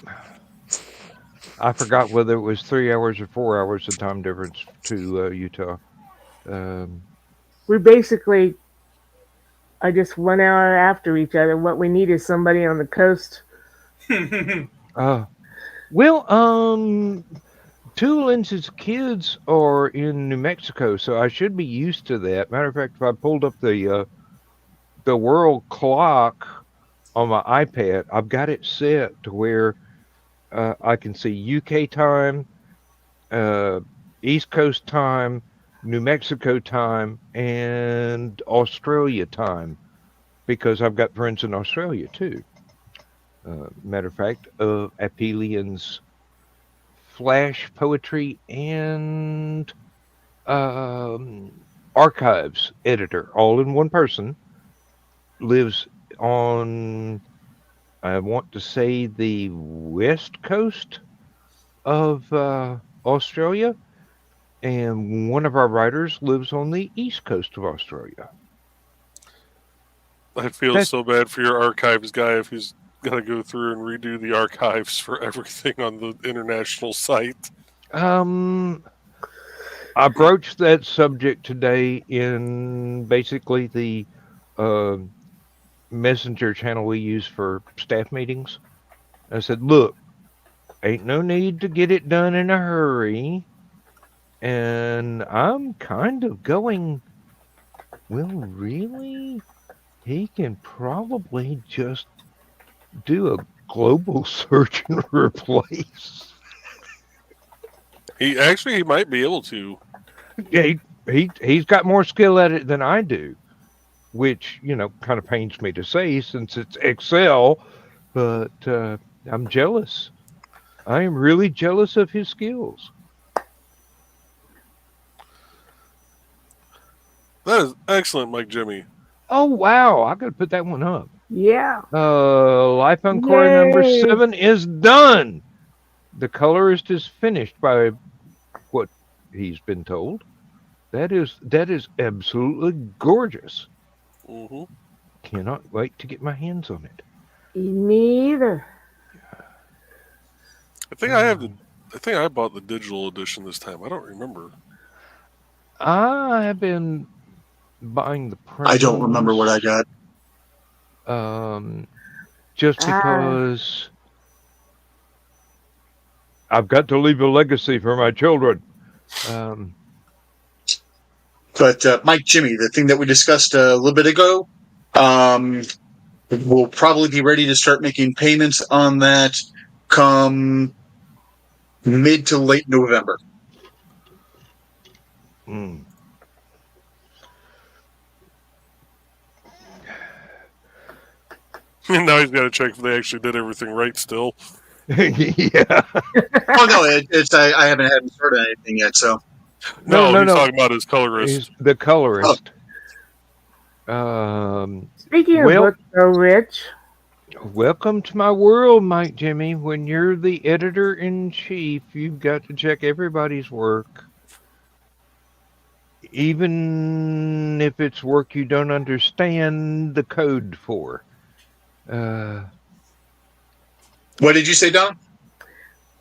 I forgot whether it was 3 hours or 4 hours of time difference to Utah. We basically are just 1 hour after each other. What we need is somebody on the coast. Well, two Lindsay's kids are in New Mexico, so I should be used to that. Matter of fact, if I pulled up the world clock on my iPad, I've got it set to where I can see UK time, East Coast time, New Mexico time, and Australia time, because I've got friends in Australia too. Matter of fact, Aphelion's Flash Poetry and Archives editor, all in one person, lives on, I want to say, the west coast of Australia, and one of our writers lives on the east coast of Australia. I feel so bad for your archives guy if he's got to go through and redo the archives for everything on the international site. I broached that subject today in basically the messenger channel we use for staff meetings. I said, look, ain't no need to get it done in a hurry. And I'm kind of going, well, really? He can probably just do a global search and replace. He might be able to. Yeah, he's got more skill at it than I do, which, kind of pains me to say since it's Excel. but I'm jealous. I am really jealous of his skills. That is excellent, Mike Jimmy. Oh wow, I gotta put that one up. Yeah. Life on Corey number Yay. 7 is done. The colorist is finished by what he's been told. That is absolutely gorgeous. Mm-hmm. Cannot wait to get my hands on it. Me either. I think I have I think I bought the digital edition this time. I don't remember. I have been buying the print. I don't remember what I got. Just because I've got to leave a legacy for my children. But Mike Jimmy, the thing that we discussed a little bit ago, we'll probably be ready to start making payments on that come mid to late November. Mm. Now he's got to check if they actually did everything right still. Yeah. Oh no, I haven't had him started anything yet. So No, he's talking about his colorist. He's the colorist. Speaking of books, though, Rich. Welcome to my world, Mike Jimmy. When you're the editor-in-chief, you've got to check everybody's work. Even if it's work you don't understand the code for. what did you say, Don?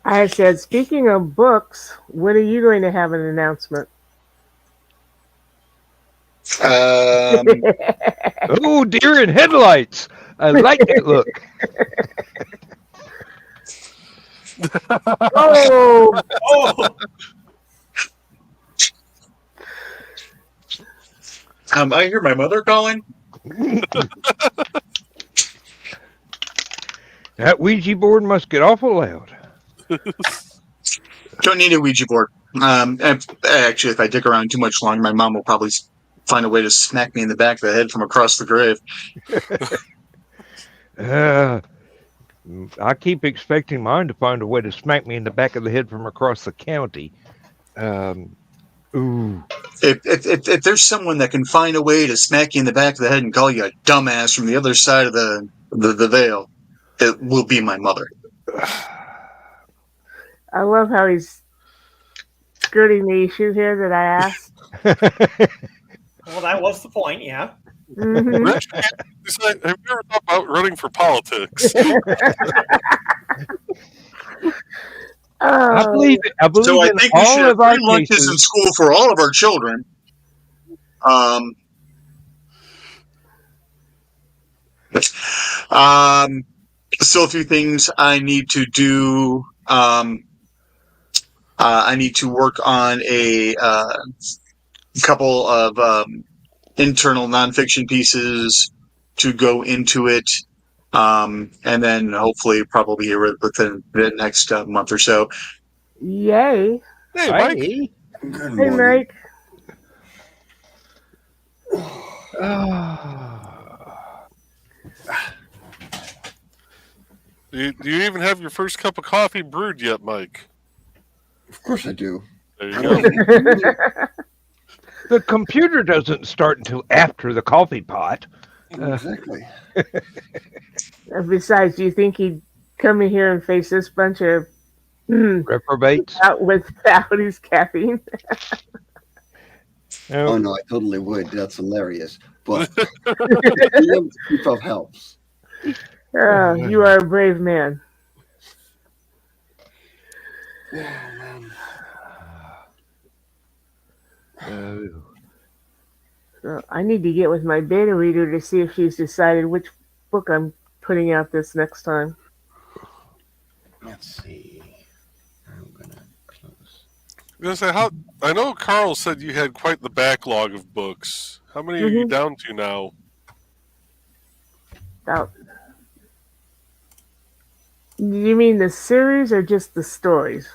I said, speaking of books, when are you going to have an announcement? Oh, deer in headlights. I like that look. Oh! I hear my mother calling. That Ouija board must get awful loud. Don't need a Ouija board. Actually, if I dick around too much longer, my mom will probably find a way to smack me in the back of the head from across the grave. I keep expecting mine to find a way to smack me in the back of the head from across the county. Ooh. If there's someone that can find a way to smack you in the back of the head and call you a dumbass from the other side of the veil, it will be my mother. I love how he's skirting the issue here that I asked. Well, that was the point, yeah. Mm-hmm. Rich, have you ever thought about running for politics? I believe So I in think we all should have of our free lunches cases. in school for all of our children. Still a few things I need to do. I need to work on a couple of internal nonfiction pieces to go into it, and then hopefully probably within the next month or so. Yay. Hey, Mike. Hey. Good Hey, morning. Mike. Do you even have your first cup of coffee brewed yet, Mike? Of course I do. There you go. The computer doesn't start until after the coffee pot. Exactly. Besides, do you think he'd come in here and face this bunch of Reprobates. without his caffeine? Oh no, I totally would. That's hilarious. But the stuff helps. You are a brave man. Oh man. So I need to get with my beta reader to see if she's decided which book I'm putting out this next time. Let's see. I'm gonna close. I was gonna say, I know Carl said you had quite the backlog of books. How many are you down to now? About. You mean the series or just the stories?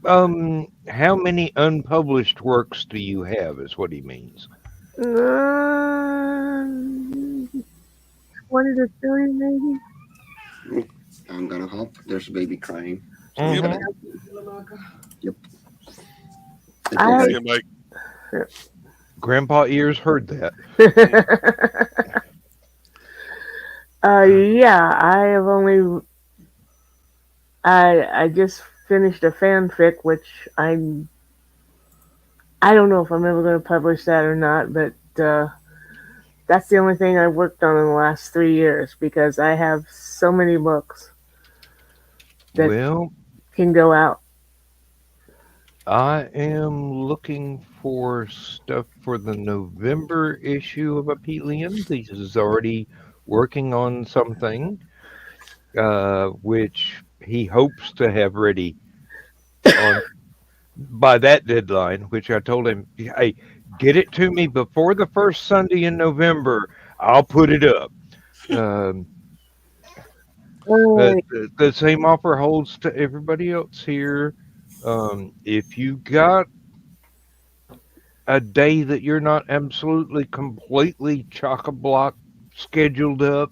How many unpublished works do you have? Is what he means. 20 to 30, maybe. I'm gonna hop. There's a baby crying. Mhm. Yep. I- Yeah, Mike. Grandpa ears heard that. yeah, I have only. I just finished a fanfic, which I don't know if I'm ever going to publish that or not, but that's the only thing I've worked on in the last 3 years because I have so many books that Well, can go out. I am looking for stuff for the November issue of Aphelion. This is already working on something, which he hopes to have ready on by that deadline. Which I told him, "Hey, get it to me before the first Sunday in November. I'll put it up." Um, Oh, the same offer holds to everybody else here. If you got a day that you're not absolutely completely chock-a-block scheduled up,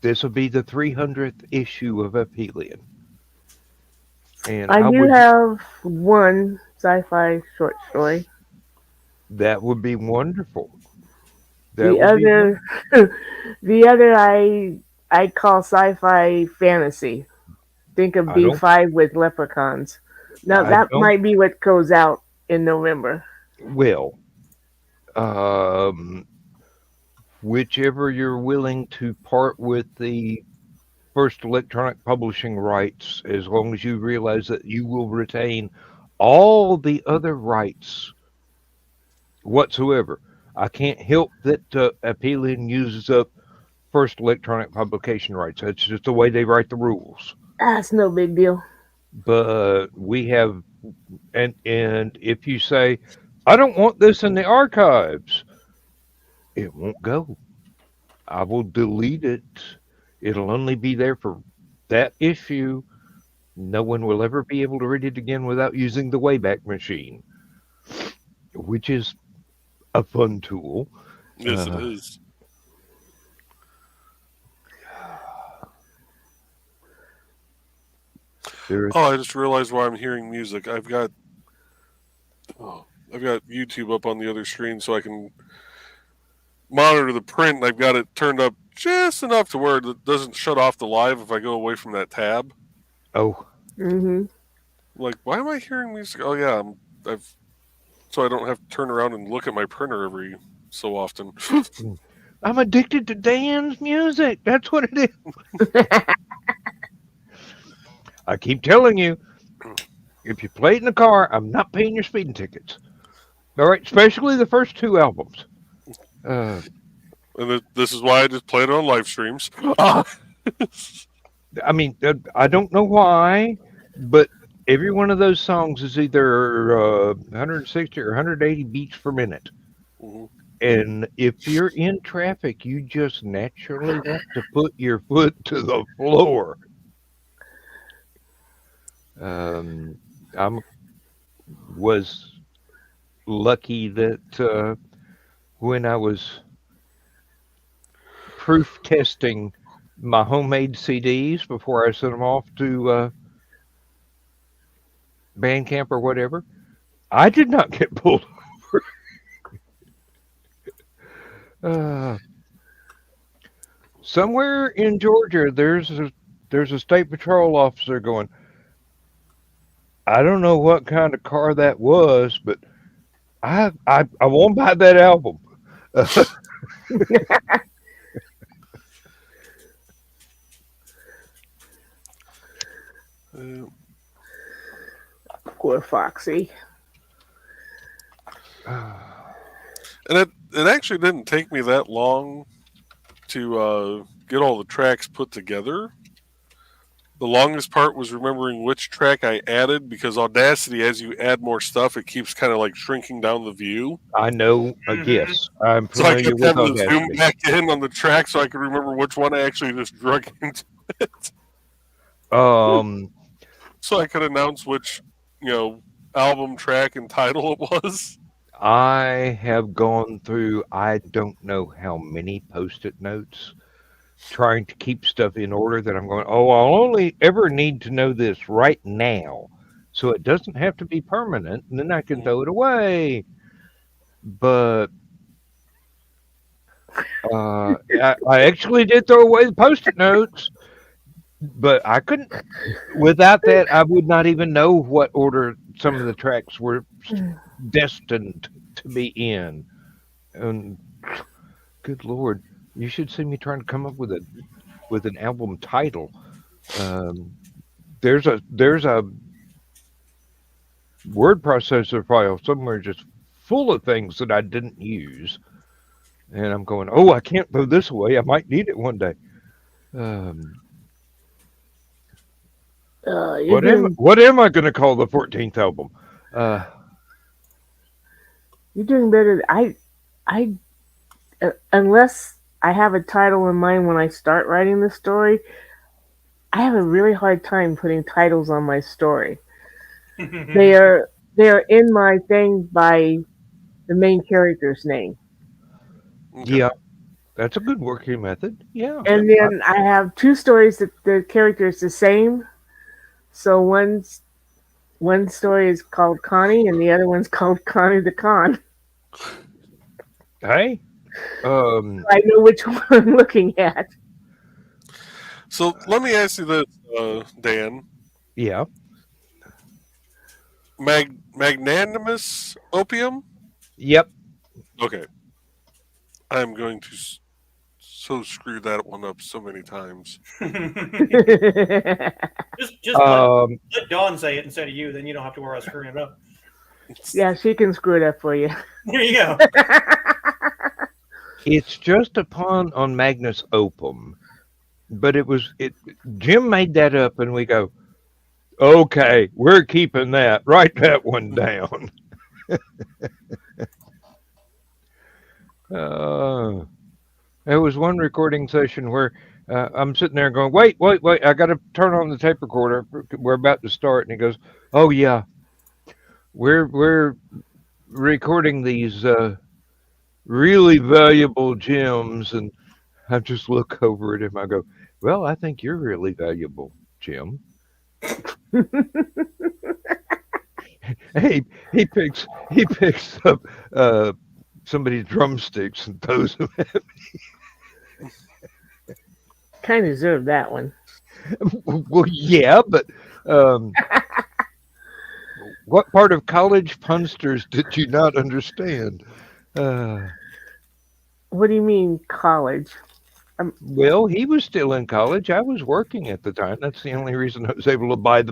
this will be the 300th issue of Aphelion. And I I do would, have one sci-fi short story. that would be wonderful. That The would be other, the other I call sci-fi fantasy. Think of I don't, B5 with leprechauns. Now I that don't, might be what goes out in November. well, um, whichever you're willing to part with the first electronic publishing rights, as long as you realize that you will retain all the other rights whatsoever. I can't help that Aphelion uses up first electronic publication rights. That's just the way they write the rules. That's no big deal. But we have, and if you say, I don't want this in the archives, it won't go. I will delete it. It'll only be there for that issue. No one will ever be able to read it again without using the Wayback Machine, which is a fun tool. Yes, it is. There, Oh, I just realized why I'm hearing music. I've got YouTube up on the other screen so I can monitor the print, and I've got it turned up just enough to where it doesn't shut off the live if I go away from that tab. oh, Mm-hmm. Like, why am I hearing music? Oh yeah, so I don't have to turn around and look at my printer every so often. I'm addicted to Dan's music. That's what it is. I keep telling you, if you play it in the car, I'm not paying your speeding tickets. All right, especially the first two albums. And this is why I just play it on live streams. I mean, I don't know why, but every one of those songs is either 160 or 180 beats per minute. Mm-hmm. And if you're in traffic, you just naturally want to put your foot to the floor. I was lucky that when I was proof testing my homemade CDs before I sent them off to Bandcamp or whatever, I did not get pulled over. Somewhere in Georgia, there's a state patrol officer going, I don't know what kind of car that was, but I won't buy that album. Poor Foxy. And it actually didn't take me that long to get all the tracks put together. The longest part was remembering which track I added, because Audacity, as you add more stuff, it keeps kind of like shrinking down the view. I know, yes, I'm So I familiar kept with having to zoom Audacity. back in on the track so I could remember which one I actually just drug into it. So I could announce which, album, track, and title it was. I have gone through I don't know how many post-it notes trying to keep stuff in order that I'm going, oh, I'll only ever need to know this right now. So it doesn't have to be permanent, and then I can throw it away. But I actually did throw away the Post-it notes, but I couldn't. Without that, I would not even know what order some of the tracks were destined to be in. And good Lord, you should see me trying to come up with an album title. There's a word processor file somewhere just full of things that I didn't use, and I'm going, oh, I can't throw this away. I might need it one day. What am I going to call the 14th album? You're doing better. I unless I have a title in mind when I start writing the story, I have a really hard time putting titles on my story. They are in my thing by the main character's name. Yeah, that's a good working method. Yeah. And then I have two stories that the character is the same. So one story is called Connie, and the other one's called Connie the Con. Hey, I know which one I'm looking at. So let me ask you this, Dan. Yeah. Magnanimous opium? Yep. Okay. I'm going to so screw that one up so many times. just let Dawn say it instead of you, then you don't have to worry about screwing it up. Yeah, she can screw it up for you. There you go. It's just a pun on Magnus Opum, but Jim made that up, and we go, okay, we're keeping that. Write that one down. There was one recording session where I'm sitting there going, wait, I got to turn on the tape recorder. We're about to start. And he goes, oh, yeah, we're recording these really valuable gems. And I just look over at him. I go, well, I think you're really valuable, Jim. He picks up somebody's drumsticks and throws them at me. Kind of deserved that one. Well, yeah, but what part of college punsters did you not understand? What do you mean, college? Well, he was still in college. I was working at the time. That's the only reason I was able to buy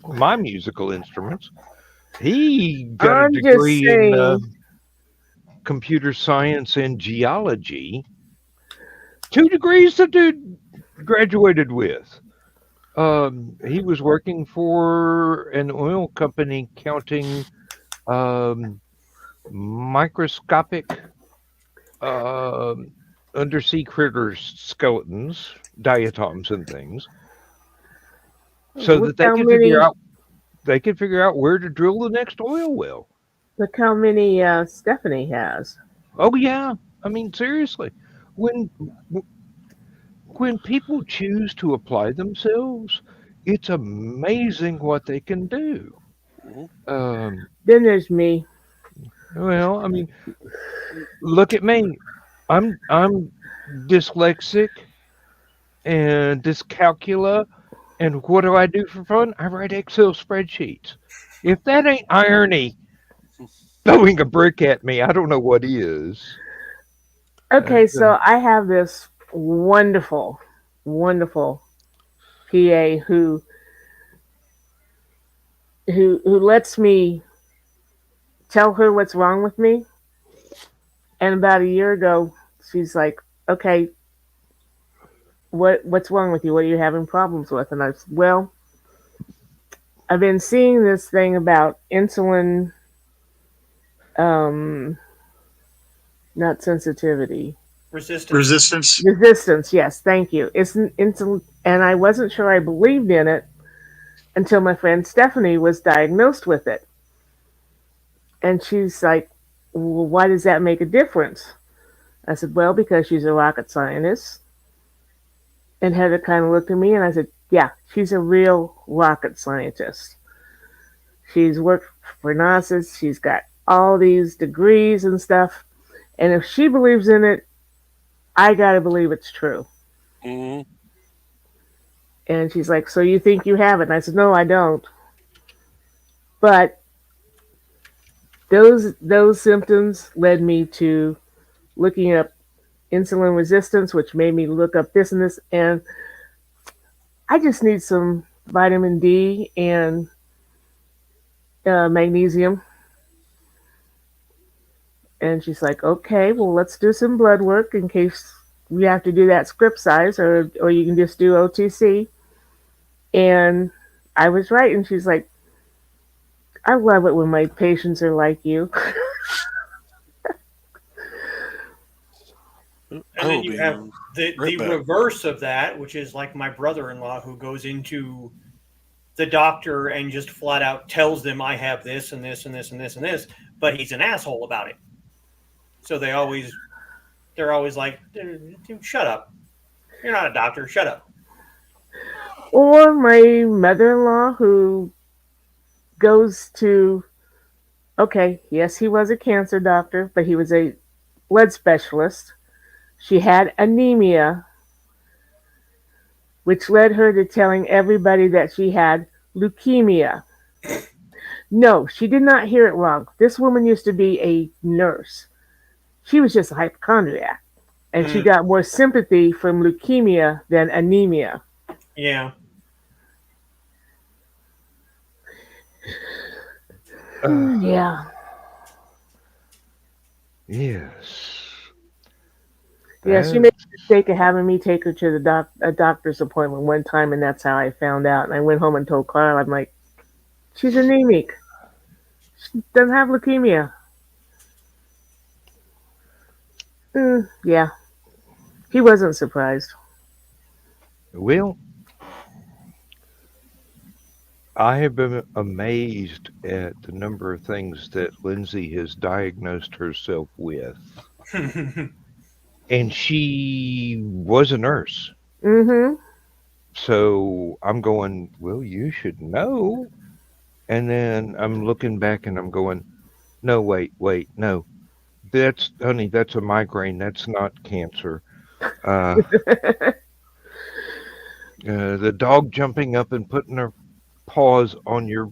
my musical instruments. He got a degree in computer science and geology. 2 degrees the dude graduated with. He was working for an oil company counting microscopic undersea critters, skeletons, diatoms, and things, so that they could figure out where to drill the next oil well. Look how many Stephanie has. Oh yeah, I mean seriously, when people choose to apply themselves, it's amazing what they can do. Then there's me. Well, I mean, look at me. I'm dyslexic and dyscalculia, and what do I do for fun? I write Excel spreadsheets. If that ain't irony throwing a brick at me, I don't know what is. Okay, so I have this wonderful PA who lets me tell her what's wrong with me. And about a year ago, she's like, okay, what's wrong with you? What are you having problems with? And I said, well, I've been seeing this thing about insulin, not sensitivity. Resistance, yes, thank you. It's insulin, and I wasn't sure I believed in it until my friend Stephanie was diagnosed with it. And she's like, well, why does that make a difference? I said, well, because she's a rocket scientist. And Heather kind of looked at me and I said, yeah, she's a real rocket scientist. She's worked for NASA. She's got all these degrees and stuff. And if she believes in it, I got to believe it's true. Mm-hmm. And she's like, so you think you have it? And I said, no, I don't. But those symptoms led me to looking up insulin resistance, which made me look up this and this. And I just need some vitamin D and magnesium. And she's like, okay, well, let's do some blood work in case we have to do that script size, or you can just do OTC. And I was right. And she's like, I love it when my patients are like you. And then you have the reverse of that, which is like my brother-in-law who goes into the doctor and just flat out tells them I have this and this and this and this and this, but he's an asshole about it. So they're always like, shut up. You're not a doctor. Shut up. Or my mother-in-law who goes to, okay, yes, he was a cancer doctor, but he was a blood specialist. She had anemia, which led her to telling everybody that she had leukemia. No, she did not hear it wrong. This woman used to be a nurse. She was just a hypochondriac. And she got more sympathy from leukemia than anemia. Yeah. Yeah. Yes. Yeah, she made the mistake of having me take her to a doctor's appointment one time, and that's how I found out. And I went home and told Carl, I'm like, she's anemic. She doesn't have leukemia. Yeah. He wasn't surprised. Well, I have been amazed at the number of things that Lindsay has diagnosed herself with. And she was a nurse. Mm-hmm. So I'm going, well, you should know. And then I'm looking back and I'm going, no, wait, no. Honey, that's a migraine. That's not cancer. The dog jumping up and putting her paws on your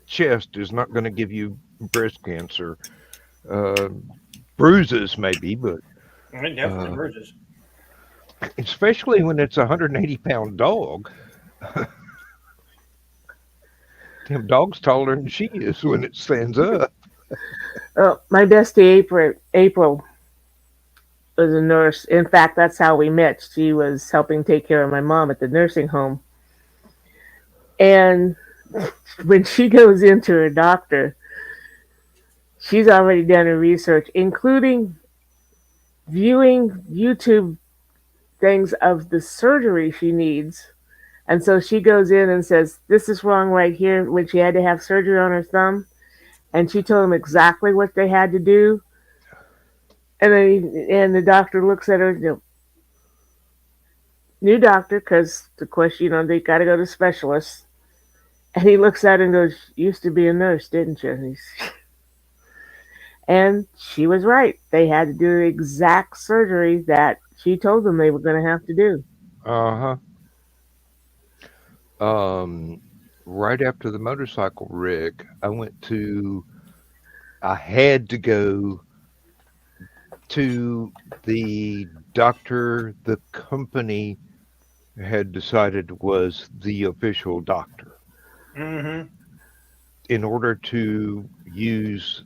chest is not going to give you breast cancer. Bruises maybe, but It definitely bruises. Especially when it's a 180-pound dog. Damn dog's taller than she is when it stands up. Oh, my bestie April was a nurse. In fact, that's how we met. She was helping take care of my mom at the nursing home. And when she goes into her doctor, she's already done her research, including viewing YouTube things of the surgery she needs. And so she goes in and says, this is wrong right here, when she had to have surgery on her thumb. And she told them exactly what they had to do. And the doctor looks at her, new doctor, because of course, they got to go to specialists. And he looks at her and goes, used to be a nurse, didn't you? And she was right. They had to do the exact surgery that she told them they were going to have to do. Right after the motorcycle wreck, I had to go to the doctor the company had decided was the official doctor. Mm-hmm. In order to use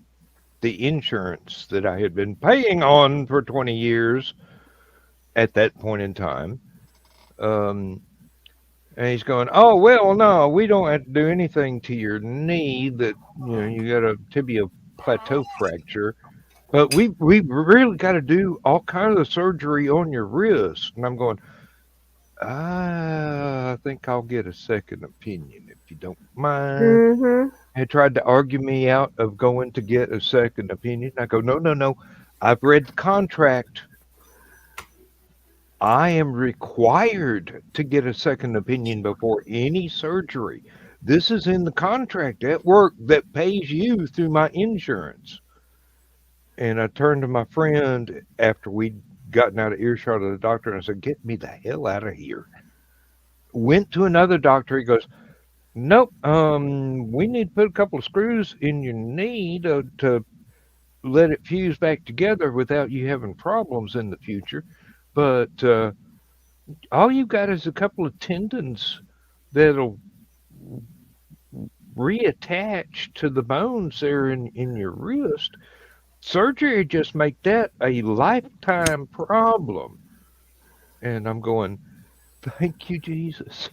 the insurance that I had been paying on for 20 years at that point in time. And he's going, oh, well, no, we don't have to do anything to your knee that, you got a tibia plateau fracture. But we really got to do all kinds of surgery on your wrist. And I'm going, I think I'll get a second opinion if you don't mind. Mm-hmm. He tried to argue me out of going to get a second opinion. I go, no. I've read the contract. I am required to get a second opinion before any surgery. This is in the contract at work that pays you through my insurance. And I turned to my friend after we'd gotten out of earshot of the doctor and I said, "Get me the hell out of here." Went to another doctor. He goes, "Nope, we need to put a couple of screws in your knee to let it fuse back together without you having problems in the future. But all you've got is a couple of tendons that'll reattach to the bones there in your wrist. Surgery just make that a lifetime problem." And I'm going, "Thank you, Jesus."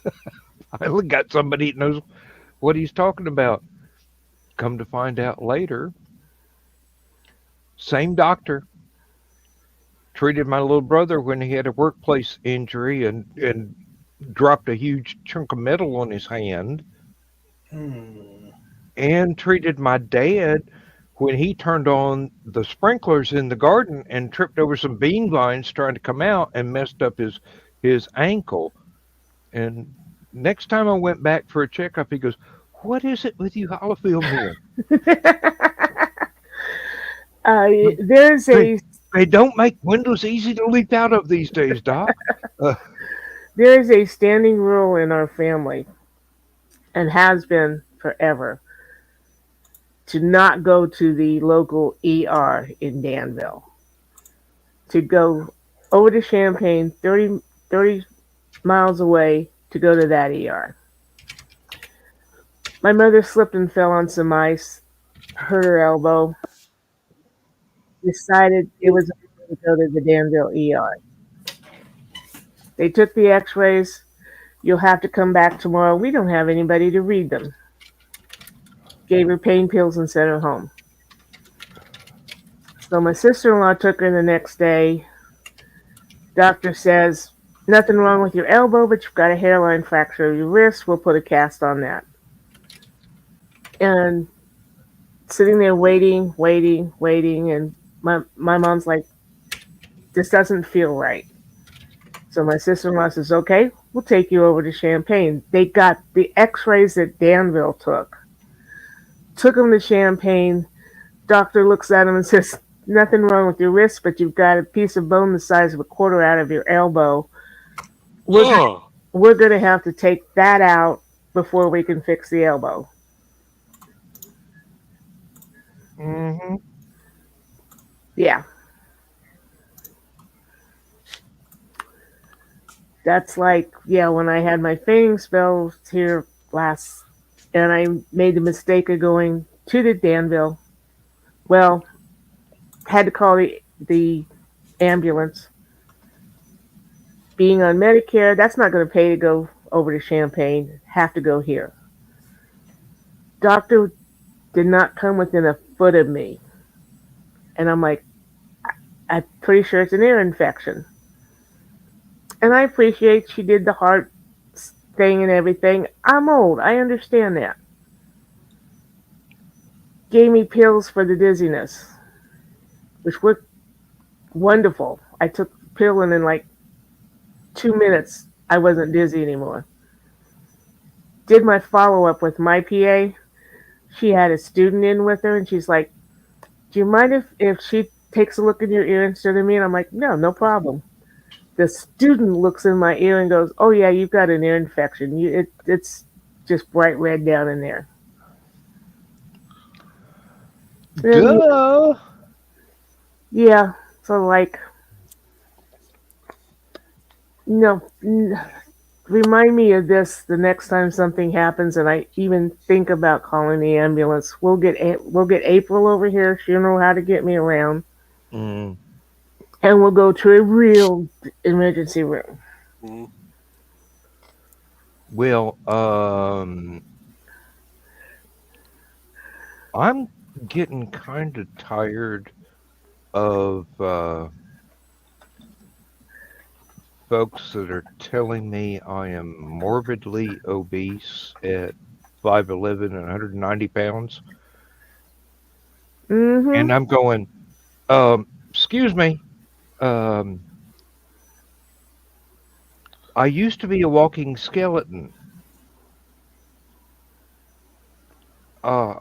I finally got somebody that knows what he's talking about. Come to find out later, same doctor treated my little brother when he had a workplace injury and dropped a huge chunk of metal on his hand, and treated my dad when he turned on the sprinklers in the garden and tripped over some bean vines trying to come out and messed up his ankle. And next time I went back for a checkup, he goes, "What is it with you Hollifield men? There's a They don't make windows easy to leak out of these days, Doc." There is a standing rule in our family, and has been forever, to not go to the local ER in Danville. To go over to Champaign, 30 miles away, to go to that ER. My mother slipped and fell on some ice, hurt her elbow, decided it was okay to go to the Danville ER. They took the x-rays. "You'll have to come back tomorrow. We don't have anybody to read them." Gave her pain pills and sent her home. So my sister-in-law took her the next day. Doctor says, "Nothing wrong with your elbow, but you've got a hairline fracture of your wrist. We'll put a cast on that." And sitting there waiting, and my mom's like, "This doesn't feel right." So my sister-in-law says, "Okay, we'll take you over to Champaign." They got the x-rays that Danville took them to Champaign. Doctor looks at him and says, "Nothing wrong with your wrist, but you've got a piece of bone the size of a quarter out of your elbow. We're going to have to take that out before we can fix the elbow." Mm-hmm. Yeah. That's like, when I had my fainting spells here last, and I made the mistake of going to the Danville. Well, had to call the ambulance. Being on Medicare, that's not going to pay to go over to Champaign. Have to go here. Doctor did not come within a foot of me. And I'm like, I'm pretty sure it's an ear infection. And I appreciate she did the heart thing and everything. I'm old. I understand that. Gave me pills for the dizziness, which were wonderful. I took the pill and in like 2 minutes, I wasn't dizzy anymore. Did my follow-up with my PA. She had a student in with her, and she's like, "Do you mind if she takes a look in your ear instead of me?" And I'm like, no problem. The student looks in my ear and goes, "Oh yeah, you've got an ear infection. It's just bright red down in there." Duh. Yeah, so like, remind me of this the next time something happens, and I even think about calling the ambulance. We'll get April over here. She'll know how to get me around. Mm. And we'll go to a real emergency room. Mm. Well, I'm getting kind of tired of folks that are telling me I am morbidly obese at 5'11" and 190 pounds. Mm-hmm. And I'm going, excuse me, I used to be a walking skeleton. Uh,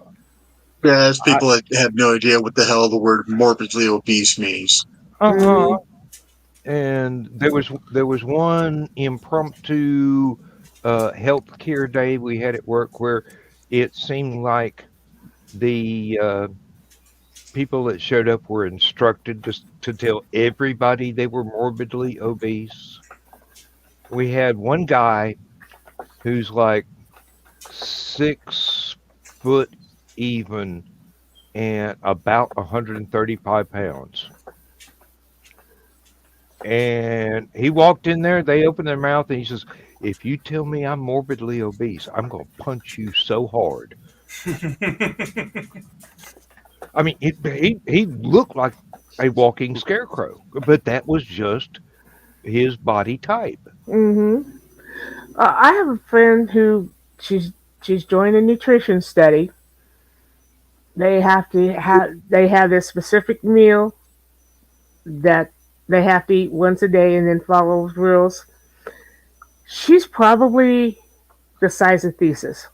There's I, people that have no idea what the hell the word morbidly obese means. uh-huh. Mhm. And there was one impromptu healthcare day we had at work where it seemed like the people that showed up were instructed to tell everybody they were morbidly obese. We had one guy who's like 6 foot even and about 135 pounds. And he walked in there, they opened their mouth, and he says, "If you tell me I'm morbidly obese, I'm going to punch you so hard." I mean, he looked like a walking scarecrow, but that was just his body type. Mhm. I have a friend who she's joined a nutrition study. They have this specific meal that they have to eat once a day and then follow rules. She's probably the size of Thesis.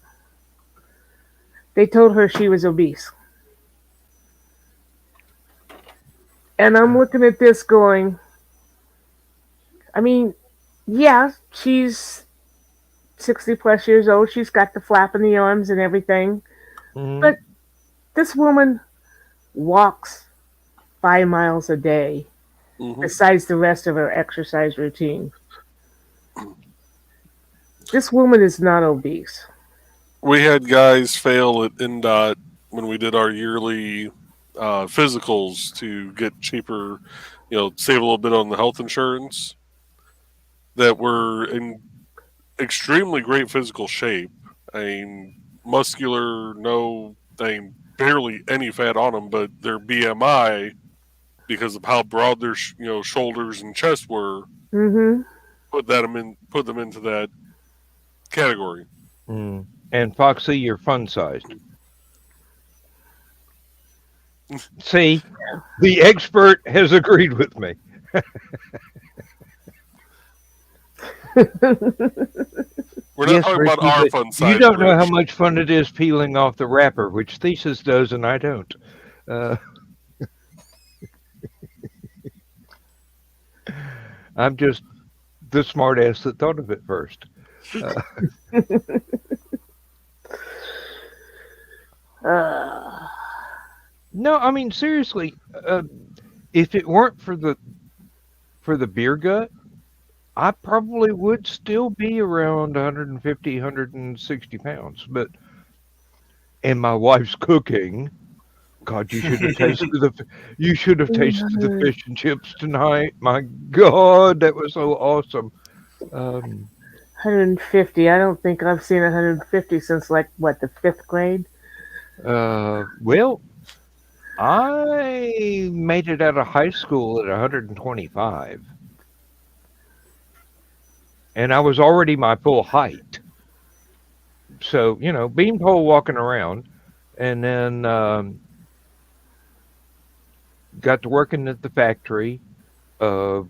They told her she was obese. And I'm looking at this going, I mean, yeah, she's 60 plus years old. She's got the flap in the arms and everything. Mhm. But this woman walks 5 miles a day Hmm. besides the rest of her exercise routine. This woman is not obese. We had guys fail at NDOT when we did our yearly physicals to get cheaper, save a little bit on the health insurance, that were in extremely great physical shape. I mean, muscular, barely any fat on them, but their BMI, because of how broad their shoulders and chest were, Mm-hmm. put them into that category. Mm. And Foxy, you're fun sized. See, the expert has agreed with me. We're not Yes, talking about Richie, our but fun you size, don't know how Rich. much fun it is peeling off the wrapper, which Thesis does, and I don't. Uh, I'm just the smartass that thought of it first. Uh, uh, no, I mean seriously. If it weren't for the beer gut, I probably would still be around 150, 160 pounds. But and my wife's cooking. God, you should have tasted the fish and chips tonight. My God, that was so awesome. Um, 150. I don't think I've seen 150 since like what, the fifth grade. well, I made it out of high school at 125, and I was already my full height. So, beanpole walking around, and then got to working at the factory, uh,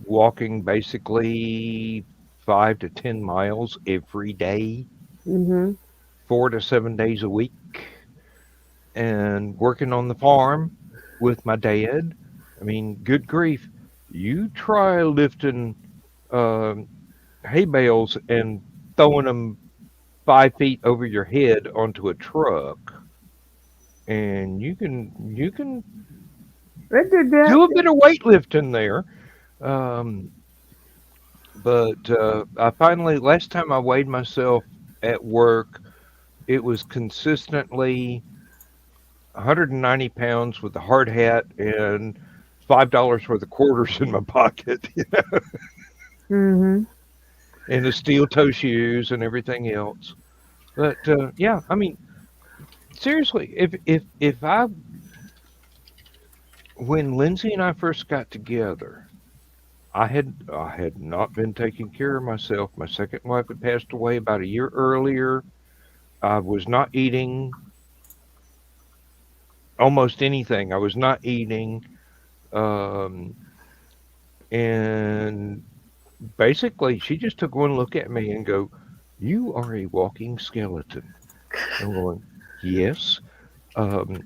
walking basically 5 to 10 miles every day, Mm-hmm. 4 to 7 days a week, and working on the farm with my dad. I mean, good grief, you try lifting um hay bales and throwing them 5 feet over your head onto a truck, and you can I did that. do a bit of weightlifting there. Um, but I finally, last time I weighed myself at work, it was consistently 190 pounds with a hard hat and $5 worth of quarters in my pocket, Mm-hmm. and the steel toe shoes and everything else. But yeah, I mean, seriously, if I when Lindsay and I first got together, I had not been taking care of myself. My second wife had passed away about a year earlier. I was not eating almost anything. I was not eating, um, and basically, she just took one look at me and go, "You are a walking skeleton." I'm going, "Yes." Um,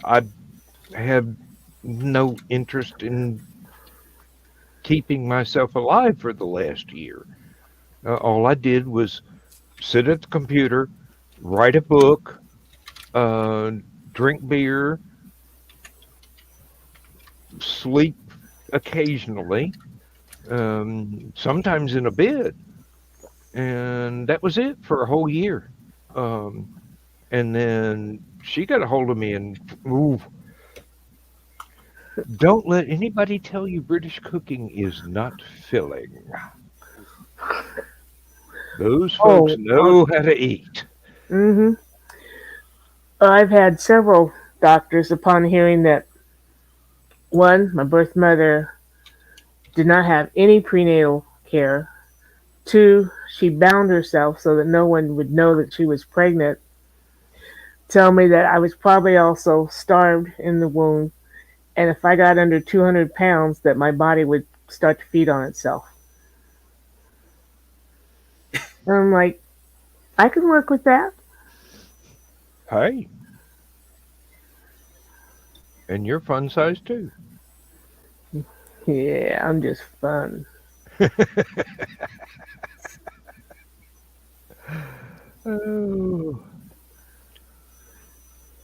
I have no interest in keeping myself alive for the last year. All I did was sit at the computer, write a book, uh, drink beer, sleep occasionally, sometimes in a bed, and that was it for a whole year. Um, and then she got a hold of me and, ooh, don't let anybody tell you British cooking is not filling. Those folks Oh, know how to eat. mm-hmm. I've had several doctors upon hearing that one, my birth mother did not have any prenatal care. Two, she bound herself so that no one would know that she was pregnant. Tell me that I was probably also starved in the womb, and if I got under 200 pounds, that my body would start to feed on itself. And I'm like, I can work with that. Hey, and you're fun size too. Yeah, I'm just fun. Oh.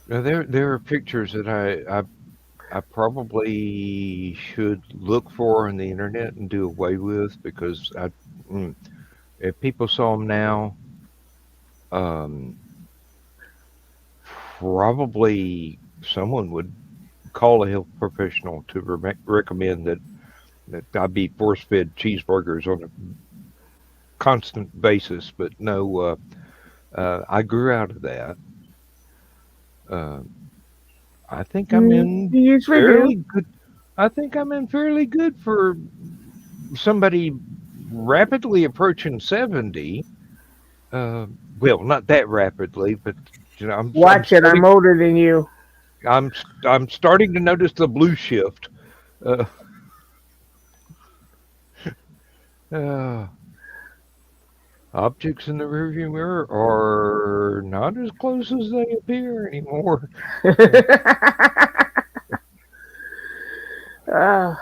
Now there are pictures that I probably should look for on the internet and do away with because if people saw them now, um, probably someone would call a health professional to recommend that I be force fed cheeseburgers on a constant basis. But no, I grew out of that. Uh, I think I'm in You usually do. fairly good. I think I'm in fairly good for somebody rapidly approaching 70. Well, not that rapidly, but Watch it. I'm older than you. I'm starting to notice the blue shift. Uh, uh, Objects in the rearview mirror are not as close as they appear anymore. uh,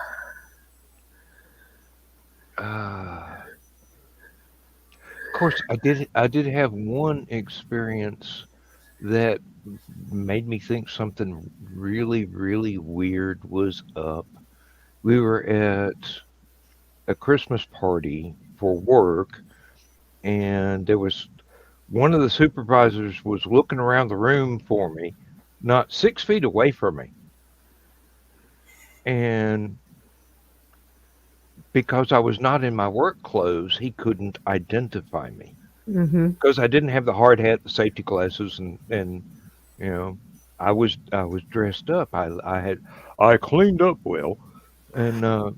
Of course, I did have one experience that made me think something really, really weird was up. We were at a Christmas party for work, and there was one of the supervisors was looking around the room for me, not 6 feet away from me. And because I was not in my work clothes, he couldn't identify me mm-hmm. because I didn't have the hard hat, the safety glasses, and you know, I was dressed up. I cleaned up well, and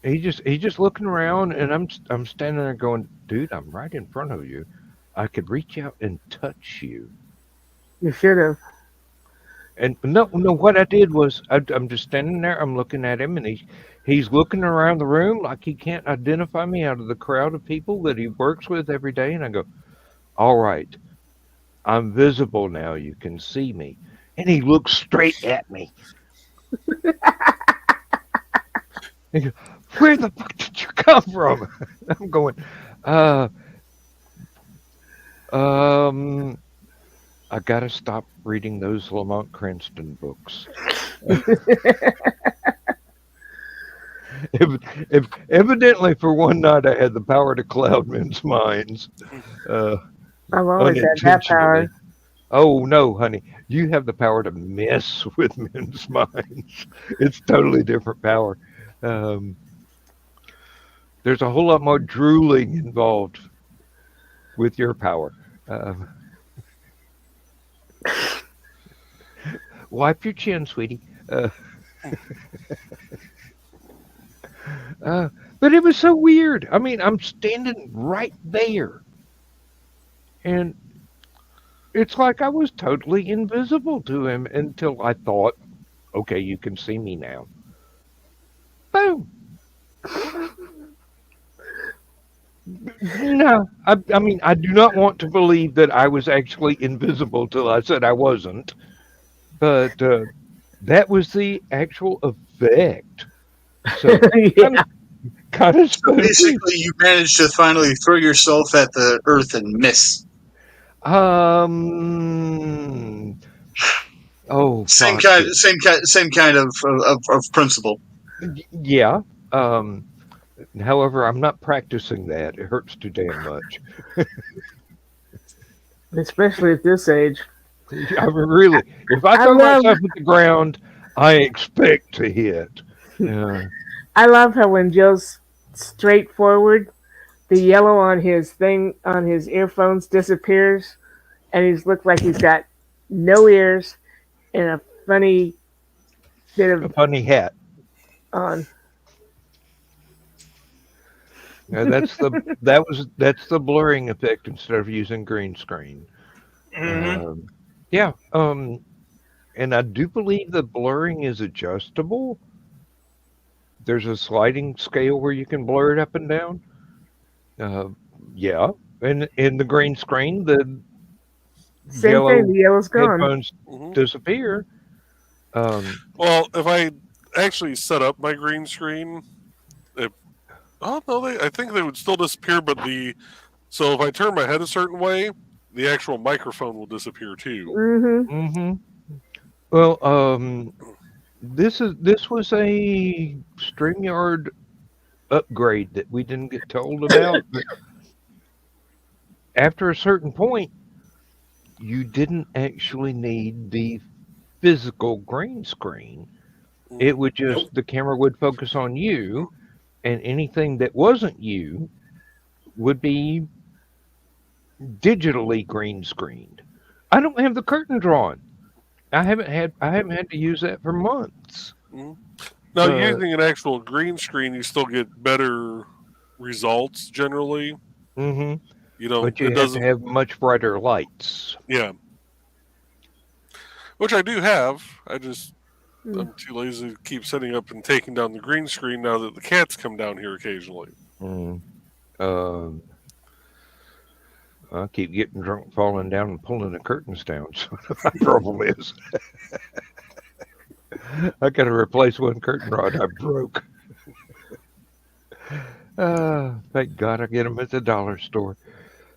he just looking around, and I'm standing there going, dude, I'm right in front of you. I could reach out and touch you. You should have. And no, what I did was I'm just standing there. I'm looking at him, and he's looking around the room like he can't identify me out of the crowd of people that he works with every day. And I go, all right, I'm visible now. You can see me. And he looks straight at me. He goes, where the fuck did you come from? I'm going, I gotta stop reading those Lamont Cranston books. Evidently, for one night, I had the power to cloud men's minds. I've always had that Unintentionally. power. Oh no, honey, you have the power to mess with men's minds. It's totally different power. Um, there's a whole lot more drooling involved with your power. Wipe your chin, sweetie. But it was so weird. I mean, I'm standing right there, and it's like I was totally invisible to him until I thought, okay, you can see me now. Boom. No, I mean, I do not want to believe that I was actually invisible till I said I wasn't, but that was the actual effect. So Yeah. kind of So spooky. basically, you managed to finally throw yourself at the earth and miss. Oh, Same fuck. kind, same kind of principle. Yeah. Um, However, I'm not practicing that. It hurts too damn much. Especially at this age. I mean, really, if I I throw love myself at the ground, I expect to hit. Uh, I love how when Joe's straightforward, the yellow on his thing on his earphones disappears, and he's looked like he's got no ears and a funny bit a of funny hat. on. That's the blurring effect instead of using green screen. Mm-hmm. Yeah. And I do believe the blurring is adjustable. There's a sliding scale where you can blur it up and down. Uh, yeah. And in the green screen, the Same thing. yellow The yellow's gone. headphones Mhm. disappear. Well, if I actually set up my green screen, oh no, I think they would still disappear. But so if I turn my head a certain way, the actual microphone will disappear too. Mm-hmm. Mm-hmm. Well, this was a StreamYard upgrade that we didn't get told about. But after a certain point, you didn't actually need the physical green screen. It would just the camera would focus on you, and anything that wasn't you would be digitally green screened. I don't have the curtain drawn. I haven't had to use that for months. Mhm. Now, using an actual green screen, you still get better results generally. Mm-hmm. You know, But you it have to doesn't. have much brighter lights. Yeah, which I do have. I'm too lazy to keep setting up and taking down the green screen now that the cats come down here occasionally. I keep getting drunk, falling down, and pulling the curtains down. So my problem is, I got to replace one curtain rod I broke. Thank God I get them at the dollar store.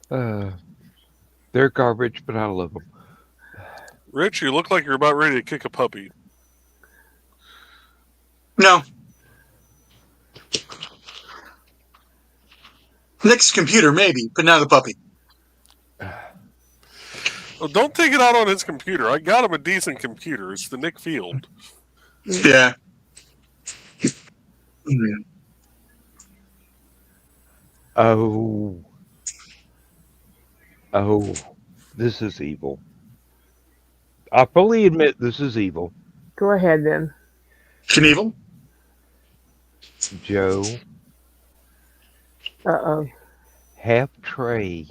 They're garbage, but I love them. Rich, you look like you're about ready to kick a puppy. No. Nick's computer, maybe, but not a puppy. Well, don't take it out on his computer. I got him a decent computer. It's the Nick Field. Yeah. Oh, this is evil. I fully admit this is evil. Go ahead then. Knievel? Joe, Uh-oh. have Trey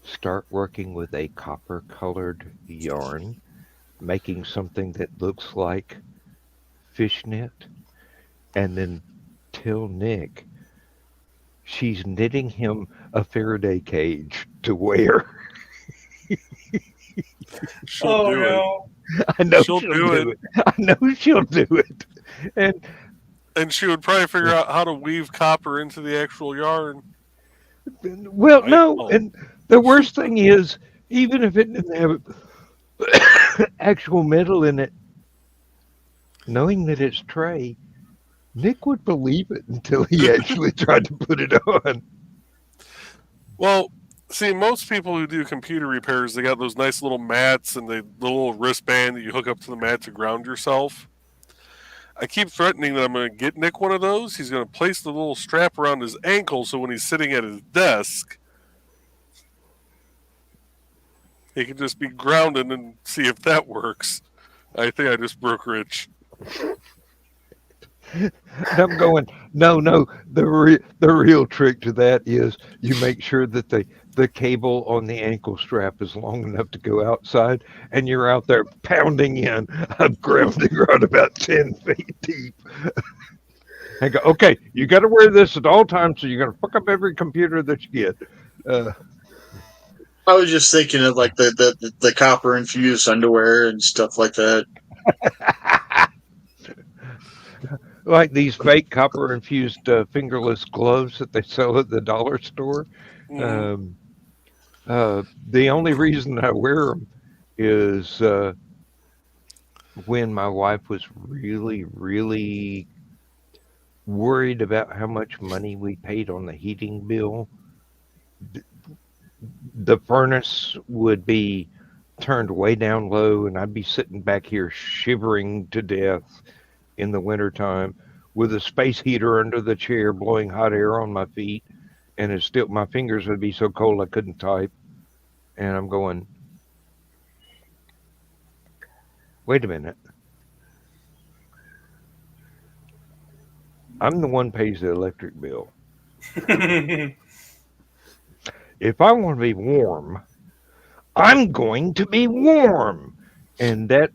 start working with a copper-colored yarn, making something that looks like fishnet, and then tell Nick she's knitting him a Faraday cage to wear. She'll do no. I know She'll do it. I know she'll do it. And she would probably figure out how to weave copper into the actual yarn. Well, no, and the worst thing is, even if it didn't have actual metal in it, knowing that it's Trey, Nick would believe it until he actually tried to put it on. Well, see, most people who do computer repairs, they got those nice little mats and the little wristband that you hook up to the mat to ground yourself. I keep threatening that I'm going to get Nick one of those. He's going to place the little strap around his ankle so when he's sitting at his desk, he can just be grounded and see if that works. I think I just broke Rich. I'm going, no. The real trick to that is you make sure that the cable on the ankle strap is long enough to go outside, and you're out there pounding in a grounding rod about 10 feet deep. And go, okay, you got to wear this at all times, so you're going to fuck up every computer that you get. I was just thinking of like the copper infused underwear and stuff like that. Like these fake copper infused fingerless gloves that they sell at the dollar store. Mhm. The only reason I wear them is when my wife was really, really worried about how much money we paid on the heating bill. The furnace would be turned way down low, and I'd be sitting back here shivering to death in the wintertime with a space heater under the chair blowing hot air on my feet, and it's still my fingers would be so cold I couldn't type. And I'm going, wait a minute. I'm the one pays the electric bill. If I want to be warm, I'm going to be warm. And that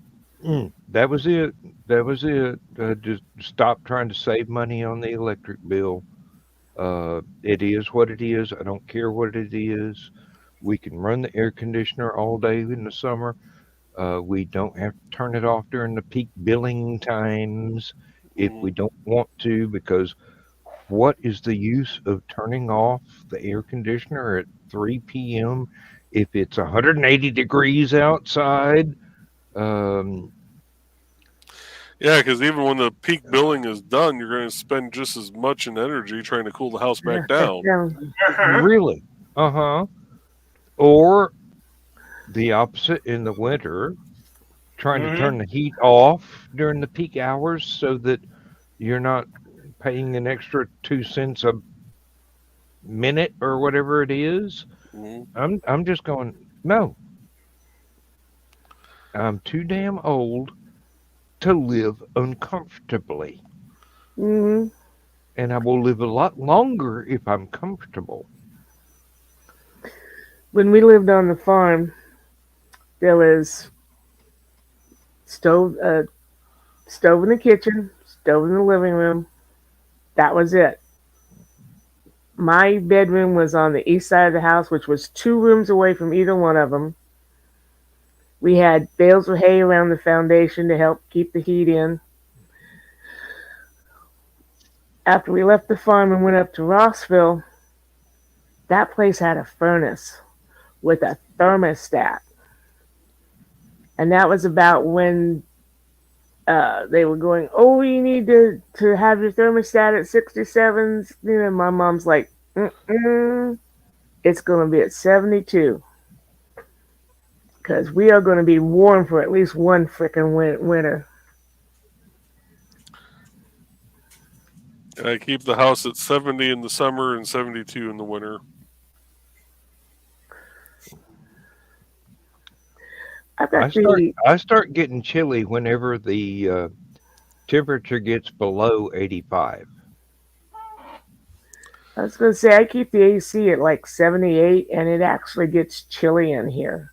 was it. That was it. Just stop trying to save money on the electric bill. It is what it is. I don't care what it is. We can run the air conditioner all day in the summer. We don't have to turn it off during the peak billing times if we don't want to, because what is the use of turning off the air conditioner at 3 p.m. if it's 180 degrees outside? Yeah, because even when the peak billing is done, you're going to spend just as much in energy trying to cool the house back down. Really? Uh-huh. Or the opposite in the winter, trying to turn the heat off during the peak hours so that you're not paying an extra 2 cents a minute or whatever it is. I'm just going, no. I'm too damn old to live uncomfortably. Mm-hmm. And I will live a lot longer if I'm comfortable. When we lived on the farm, there was stove in the kitchen, stove in the living room. That was it. My bedroom was on the east side of the house, which was 2 rooms away from either one of them. We had bales of hay around the foundation to help keep the heat in. After we left the farm and went up to Rossville, that place had a furnace with a thermostat. And that was about when they were going, oh, you need to have your thermostat at 67s. You know, my mom's like, it's going to be at 72. Because we are going to be warm for at least one frickin' winter. I keep the house at 70 in the summer and 72 in the winter. I start getting chilly whenever the temperature gets below 85. I was going to say, I keep the AC at like 78, and it actually gets chilly in here.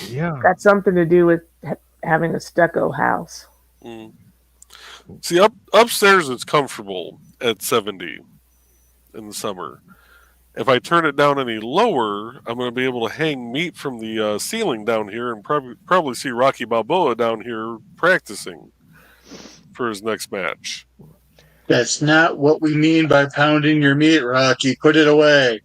Yeah. Got something to do with having a stucco house. See, upstairs it's comfortable at 70 in the summer. If I turn it down any lower, I'm going to be able to hang meat from the ceiling down here and probably see Rocky Balboa down here practicing for his next match. That's not what we mean by pounding your meat, Rocky. Put it away.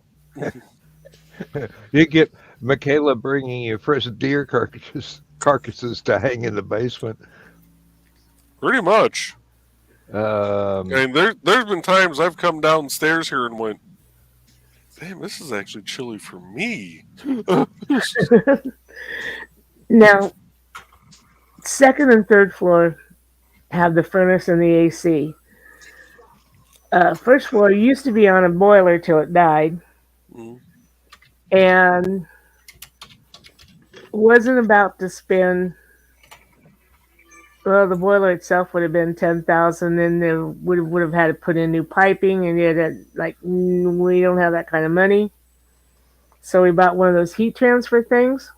You get Michaela bringing you fresh deer carcasses to hang in the basement. Pretty much. And there's been times I've come downstairs here and went, damn, this is actually chilly for me. Now, second and third floor have the furnace and the AC. First floor used to be on a boiler till it died. And wasn't about to spend. Well, the boiler itself would have been $10,000, and they would have had to put in new piping, and yet, we don't have that kind of money. So we bought one of those heat transfer things.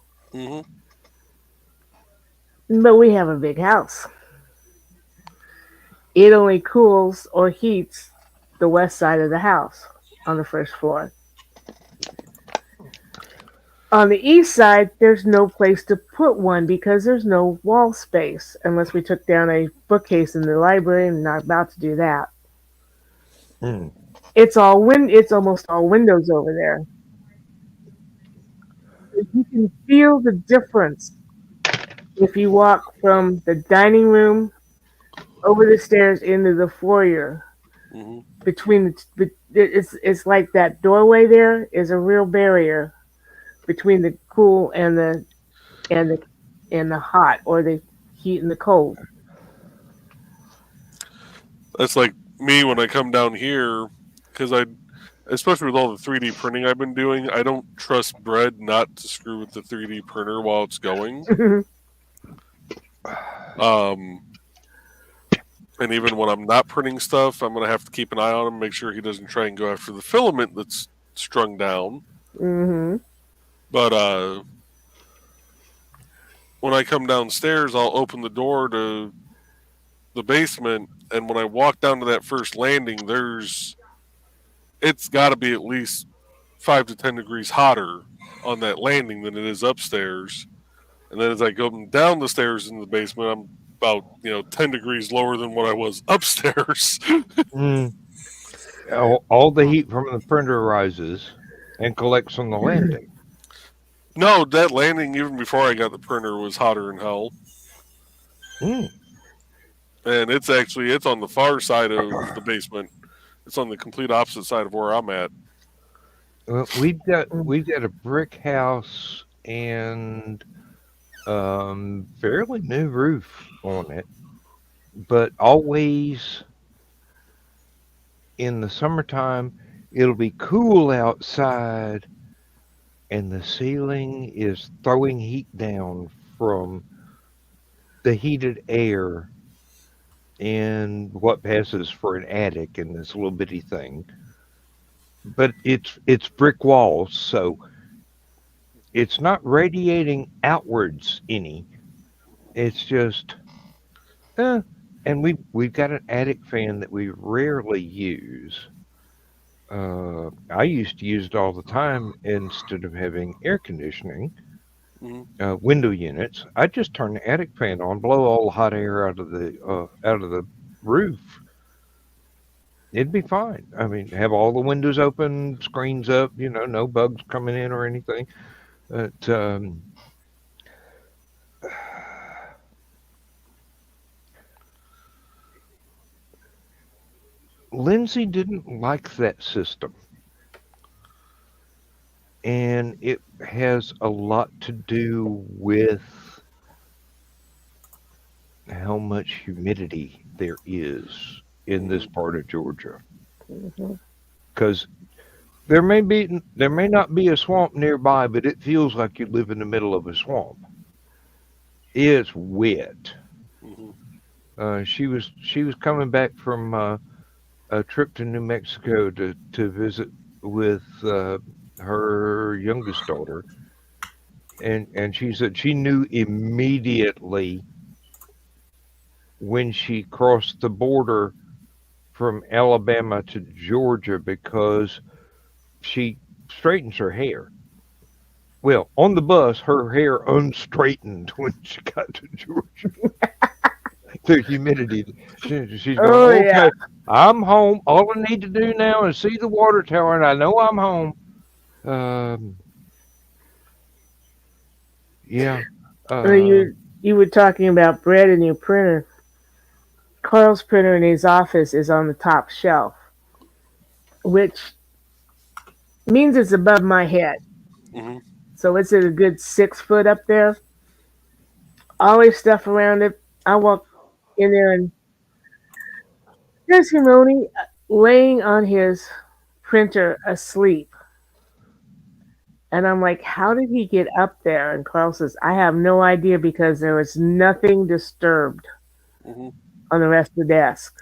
But we have a big house. It only cools or heats the west side of the house on the first floor. On the east side, there's no place to put one because there's no wall space unless we took down a bookcase in the library, and not about to do that. Hmm. It's almost all windows over there. You can feel the difference if you walk from the dining room over the stairs into the foyer. Mm-hmm. It's like that doorway there is a real barrier between the cool and the hot, or the heat and the cold. That's like me when I come down here, because especially with all the 3D printing I've been doing, I don't trust bread not to screw with the 3D printer while it's going. And even when I'm not printing stuff, I'm going to have to keep an eye on him, make sure he doesn't try and go after the filament that's strung down. Mm-hmm. But when I come downstairs, I'll open the door to the basement, and when I walk down to that first landing, it's got to be at least 5 to 10 degrees hotter on that landing than it is upstairs. And then as I go down the stairs in the basement, I'm about 10 degrees lower than what I was upstairs. All the heat from the printer rises and collects on the landing. No, that landing, even before I got the printer, was hotter than hell. Mm. And it's on the far side of the basement. It's on the complete opposite side of where I'm at. Well, we've got a brick house and fairly new roof on it, but always in the summertime it'll be cool outside, and the ceiling is throwing heat down from the heated air in what passes for an attic in this little bitty thing. But it's brick walls, so it's not radiating outwards any. It's just, and we've got an attic fan that we rarely use. I used to use it all the time instead of having air conditioning. Window units. I just turn the attic fan on, blow all the hot air out of the roof. It'd be fine. I mean, have all the windows open, screens up, no bugs coming in or anything. But Lindsay didn't like that system. And it has a lot to do with how much humidity there is in this part of Georgia. Because there may not be a swamp nearby, but it feels like you live in the middle of a swamp. It's wet. She was coming back from a trip to New Mexico to visit with her youngest daughter, and she said she knew immediately when she crossed the border from Alabama to Georgia, because she straightens her hair. Well, on the bus, her hair unstraightened when she got to Georgia. The humidity. She's going, okay, yeah. I'm home. All I need to do now is see the water tower, and I know I'm home. Yeah. You were talking about bread in your printer. Carl's printer in his office is on the top shelf, which means it's above my head. So it's at a good 6 foot up there. All his stuff around it. I walk in there and there's Himoni laying on his printer asleep. And I'm like, how did he get up there? And Carl says, I have no idea, because there was nothing disturbed on the rest of the desk.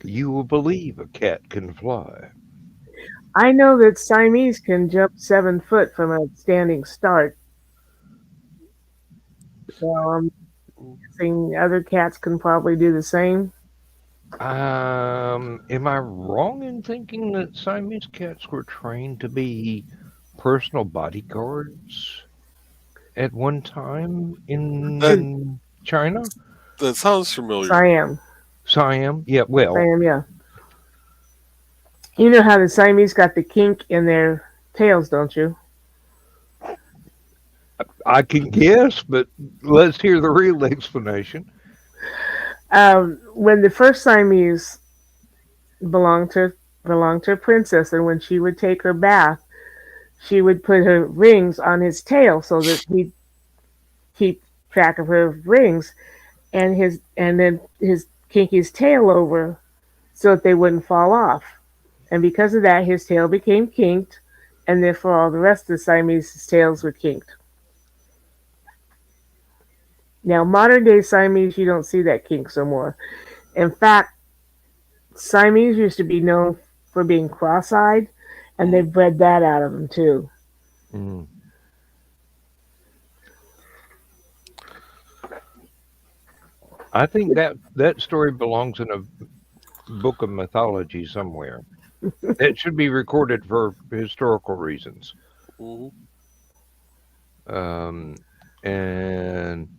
You will believe a cat can fly. I know that Siamese can jump 7 foot from a standing start. So Saying other cats can probably do the same. Am I wrong in thinking that Siamese cats were trained to be personal bodyguards at one time in China? That sounds familiar. Siam, yeah, well, yeah. You know how the Siamese got the kink in their tails, don't you? I can guess, but let's hear the real explanation. When the first Siamese belonged to a princess, and when she would take her bath, she would put her rings on his tail so that he'd keep track of her rings, and then his kink his tail over so that they wouldn't fall off. And because of that, his tail became kinked, and therefore all the rest of the Siamese tails were kinked. Now, modern day Siamese, you don't see that kink so more. In fact, Siamese used to be known for being cross-eyed, and they've bred that out of them too. Mm. I think that story belongs in a book of mythology somewhere. It should be recorded for historical reasons. And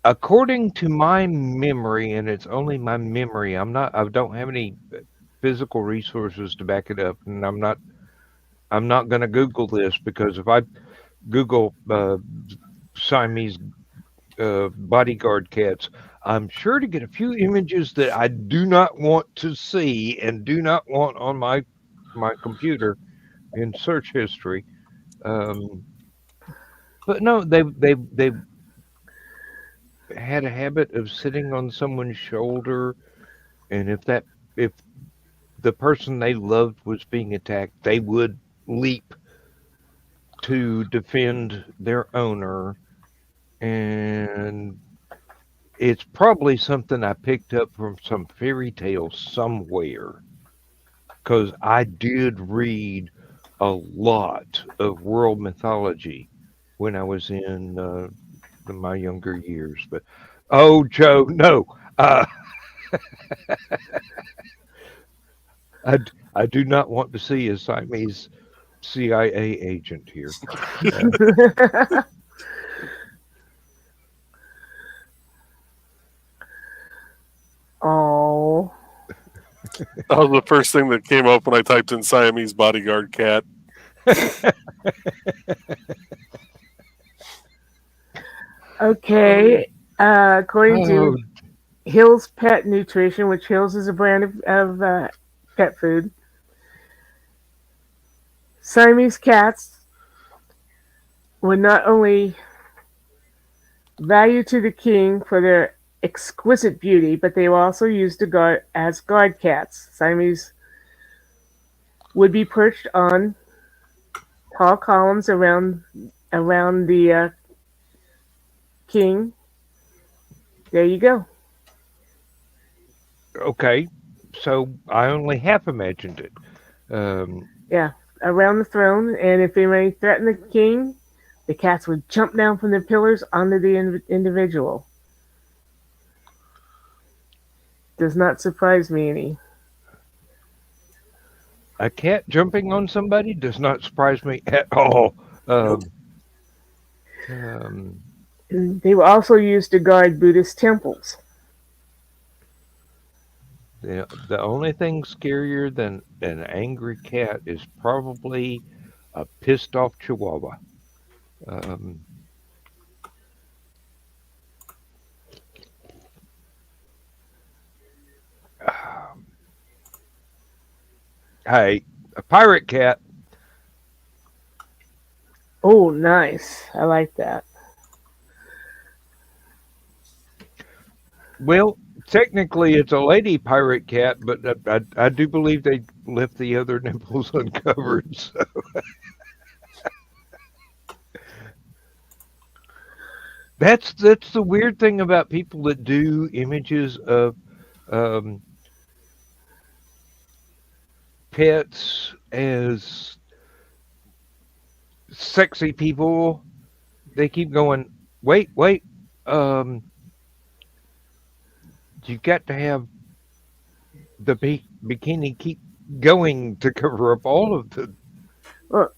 according to my memory, and it's only my memory, I don't have any physical resources to back it up, and I'm not going to Google this, because if I Google Siamese bodyguard cats, I'm sure to get a few images that I do not want to see and do not want on my computer in search history. But no, they had a habit of sitting on someone's shoulder, and if the person they loved was being attacked, they would leap to defend their owner. And it's probably something I picked up from some fairy tale somewhere, because I did read a lot of world mythology when I was in my younger years. But oh, Joe, no, I do not want to see a Siamese CIA agent here. Oh. That was the first thing that came up when I typed in Siamese bodyguard cat. Okay. According to Hill's Pet Nutrition, which Hill's is a brand of pet food, Siamese cats were not only valued to the king for their exquisite beauty, but they were also used as guard cats. Siamese would be perched on tall columns around the king. There you go. Okay, so I only half imagined it. Yeah, around the throne, and if anybody threatened the king, the cats would jump down from the pillars onto the individual. Does not surprise me any. A cat jumping on somebody does not surprise me at all. They were also used to guard Buddhist temples. The only thing scarier than an angry cat is probably a pissed off chihuahua. Hey, a pirate cat. Oh, nice. I like that. Well, technically it's a lady pirate cat, but I do believe they left the other nipples uncovered. So. That's the weird thing about people that do images of pets as sexy people. They keep going, wait. You got to have the bikini keep going to cover up all of the. Well,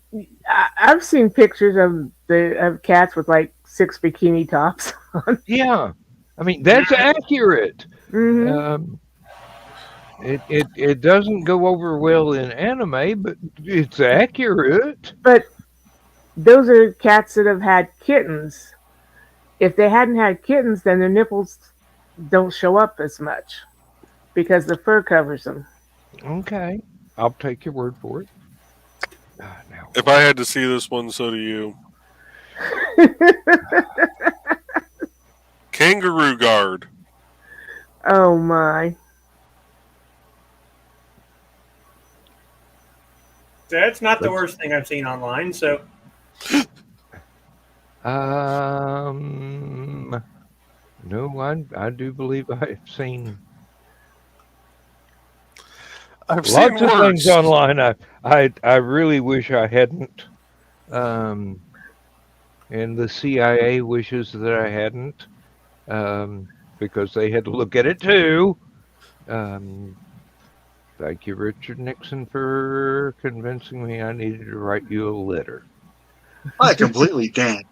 I've seen pictures of cats with like 6 bikini tops on. Yeah, I mean that's accurate. Mm-hmm. It doesn't go over well in anime, but it's accurate. But those are cats that have had kittens. If they hadn't had kittens, then their nipples don't show up as much because the fur covers them. Okay, I'll take your word for it. Now, If I had to see this one, so do you. Kangaroo guard. Oh my. That's not the worst thing I've seen online. So, no, I do believe I've seen I've lots seen of worse. things online. I really wish I hadn't. And the CIA wishes that I hadn't, because they had to look at it too. Thank you, Richard Nixon, for convincing me I needed to write you a letter. I completely can.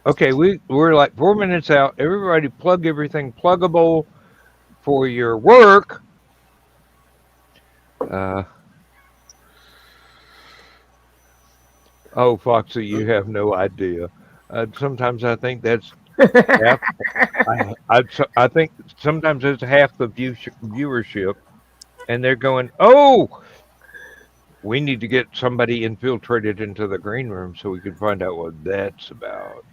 Okay, we're like 4 minutes out. Everybody plug everything pluggable for your work. Oh, Foxy, you have no idea. Sometimes I think that's half. I think sometimes it's half the viewership, and they're going, "Oh, we need to get somebody infiltrated into the green room so we can find out what that's about."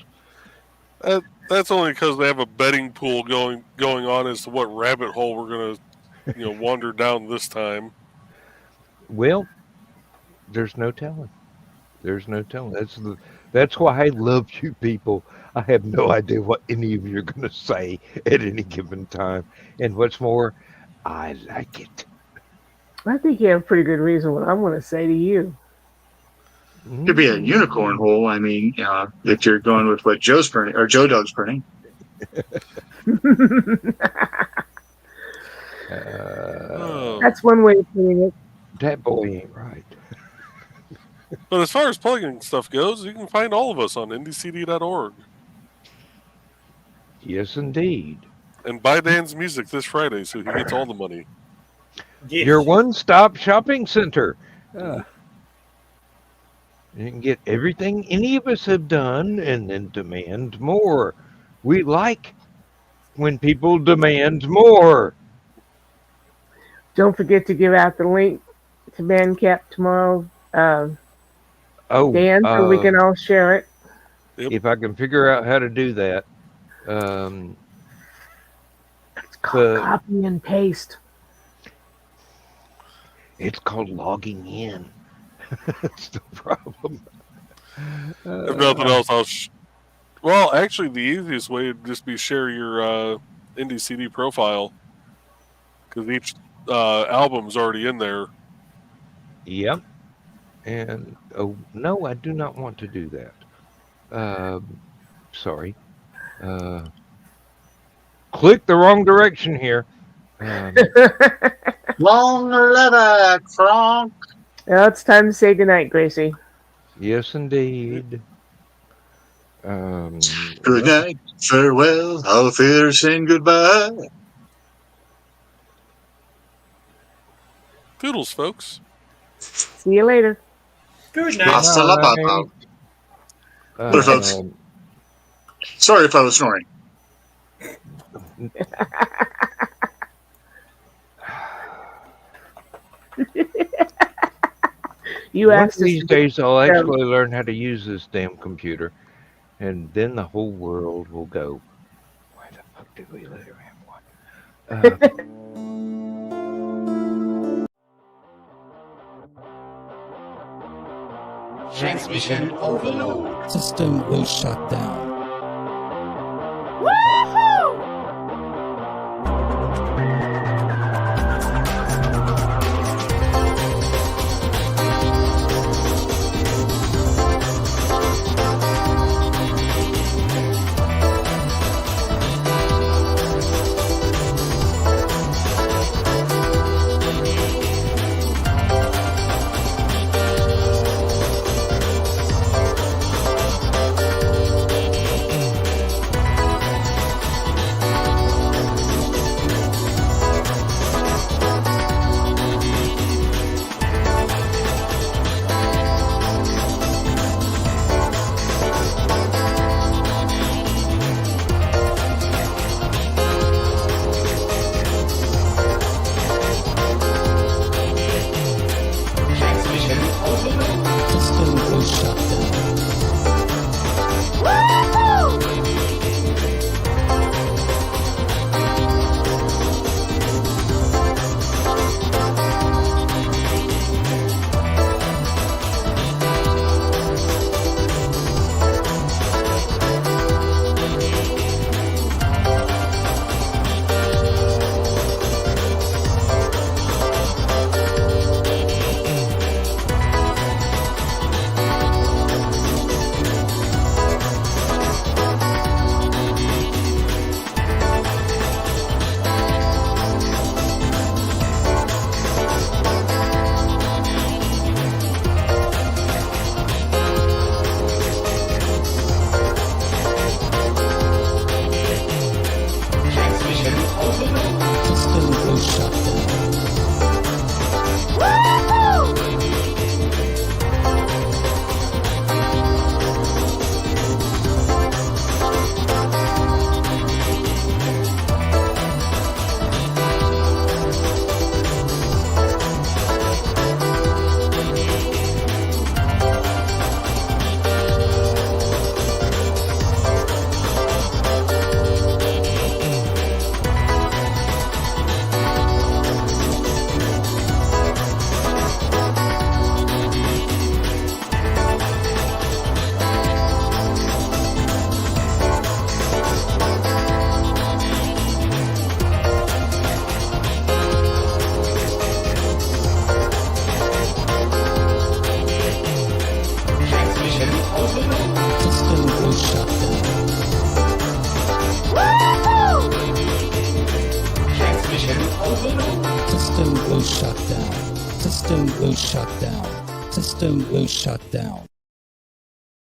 That's only because they have a betting pool going on as to what rabbit hole we're gonna, wander down this time. Well, there's no telling. There's no telling. That's why I love you people. I have no idea what any of you are going to say at any given time. And what's more, I like it. I think you have a pretty good reason what I want to say to you. Could be a unicorn hole. I mean, if you're going with what Joe's printing or Joe Doug's printing. That's one way of putting it. That boy ain't right. But as far as plugging stuff goes, you can find all of us on indiecd.org. Yes, indeed. And buy Dan's music this Friday so he gets all the money. yes. Your one-stop shopping center. You can get everything any of us have done and then demand more. We like when people demand more. Don't forget to give out the link to Bandcamp tomorrow, Dan, so we can all share it. If I can figure out how to do that. It's called copy and paste. It's called logging in. That's the problem. If nothing else, well, actually, the easiest way would just be share your Indie CD profile, because each album's already in there. Yep. And no, I do not want to do that. Sorry. Click the wrong direction here. Long leather, Frank. Well, it's time to say goodnight, Gracie. Yes, indeed. Good night, farewell, auf Wiedersehen, goodbye. Toodles, folks. See you later. Good night. Hasta la papa. Later, folks. Sorry if I was snoring. You One of asked us these to days I'll actually learn how to use this damn computer, and then the whole world will go, why the fuck did we let her have one? Transmission overload. System will shut down. Woohoo! System will shut down. System will shut down.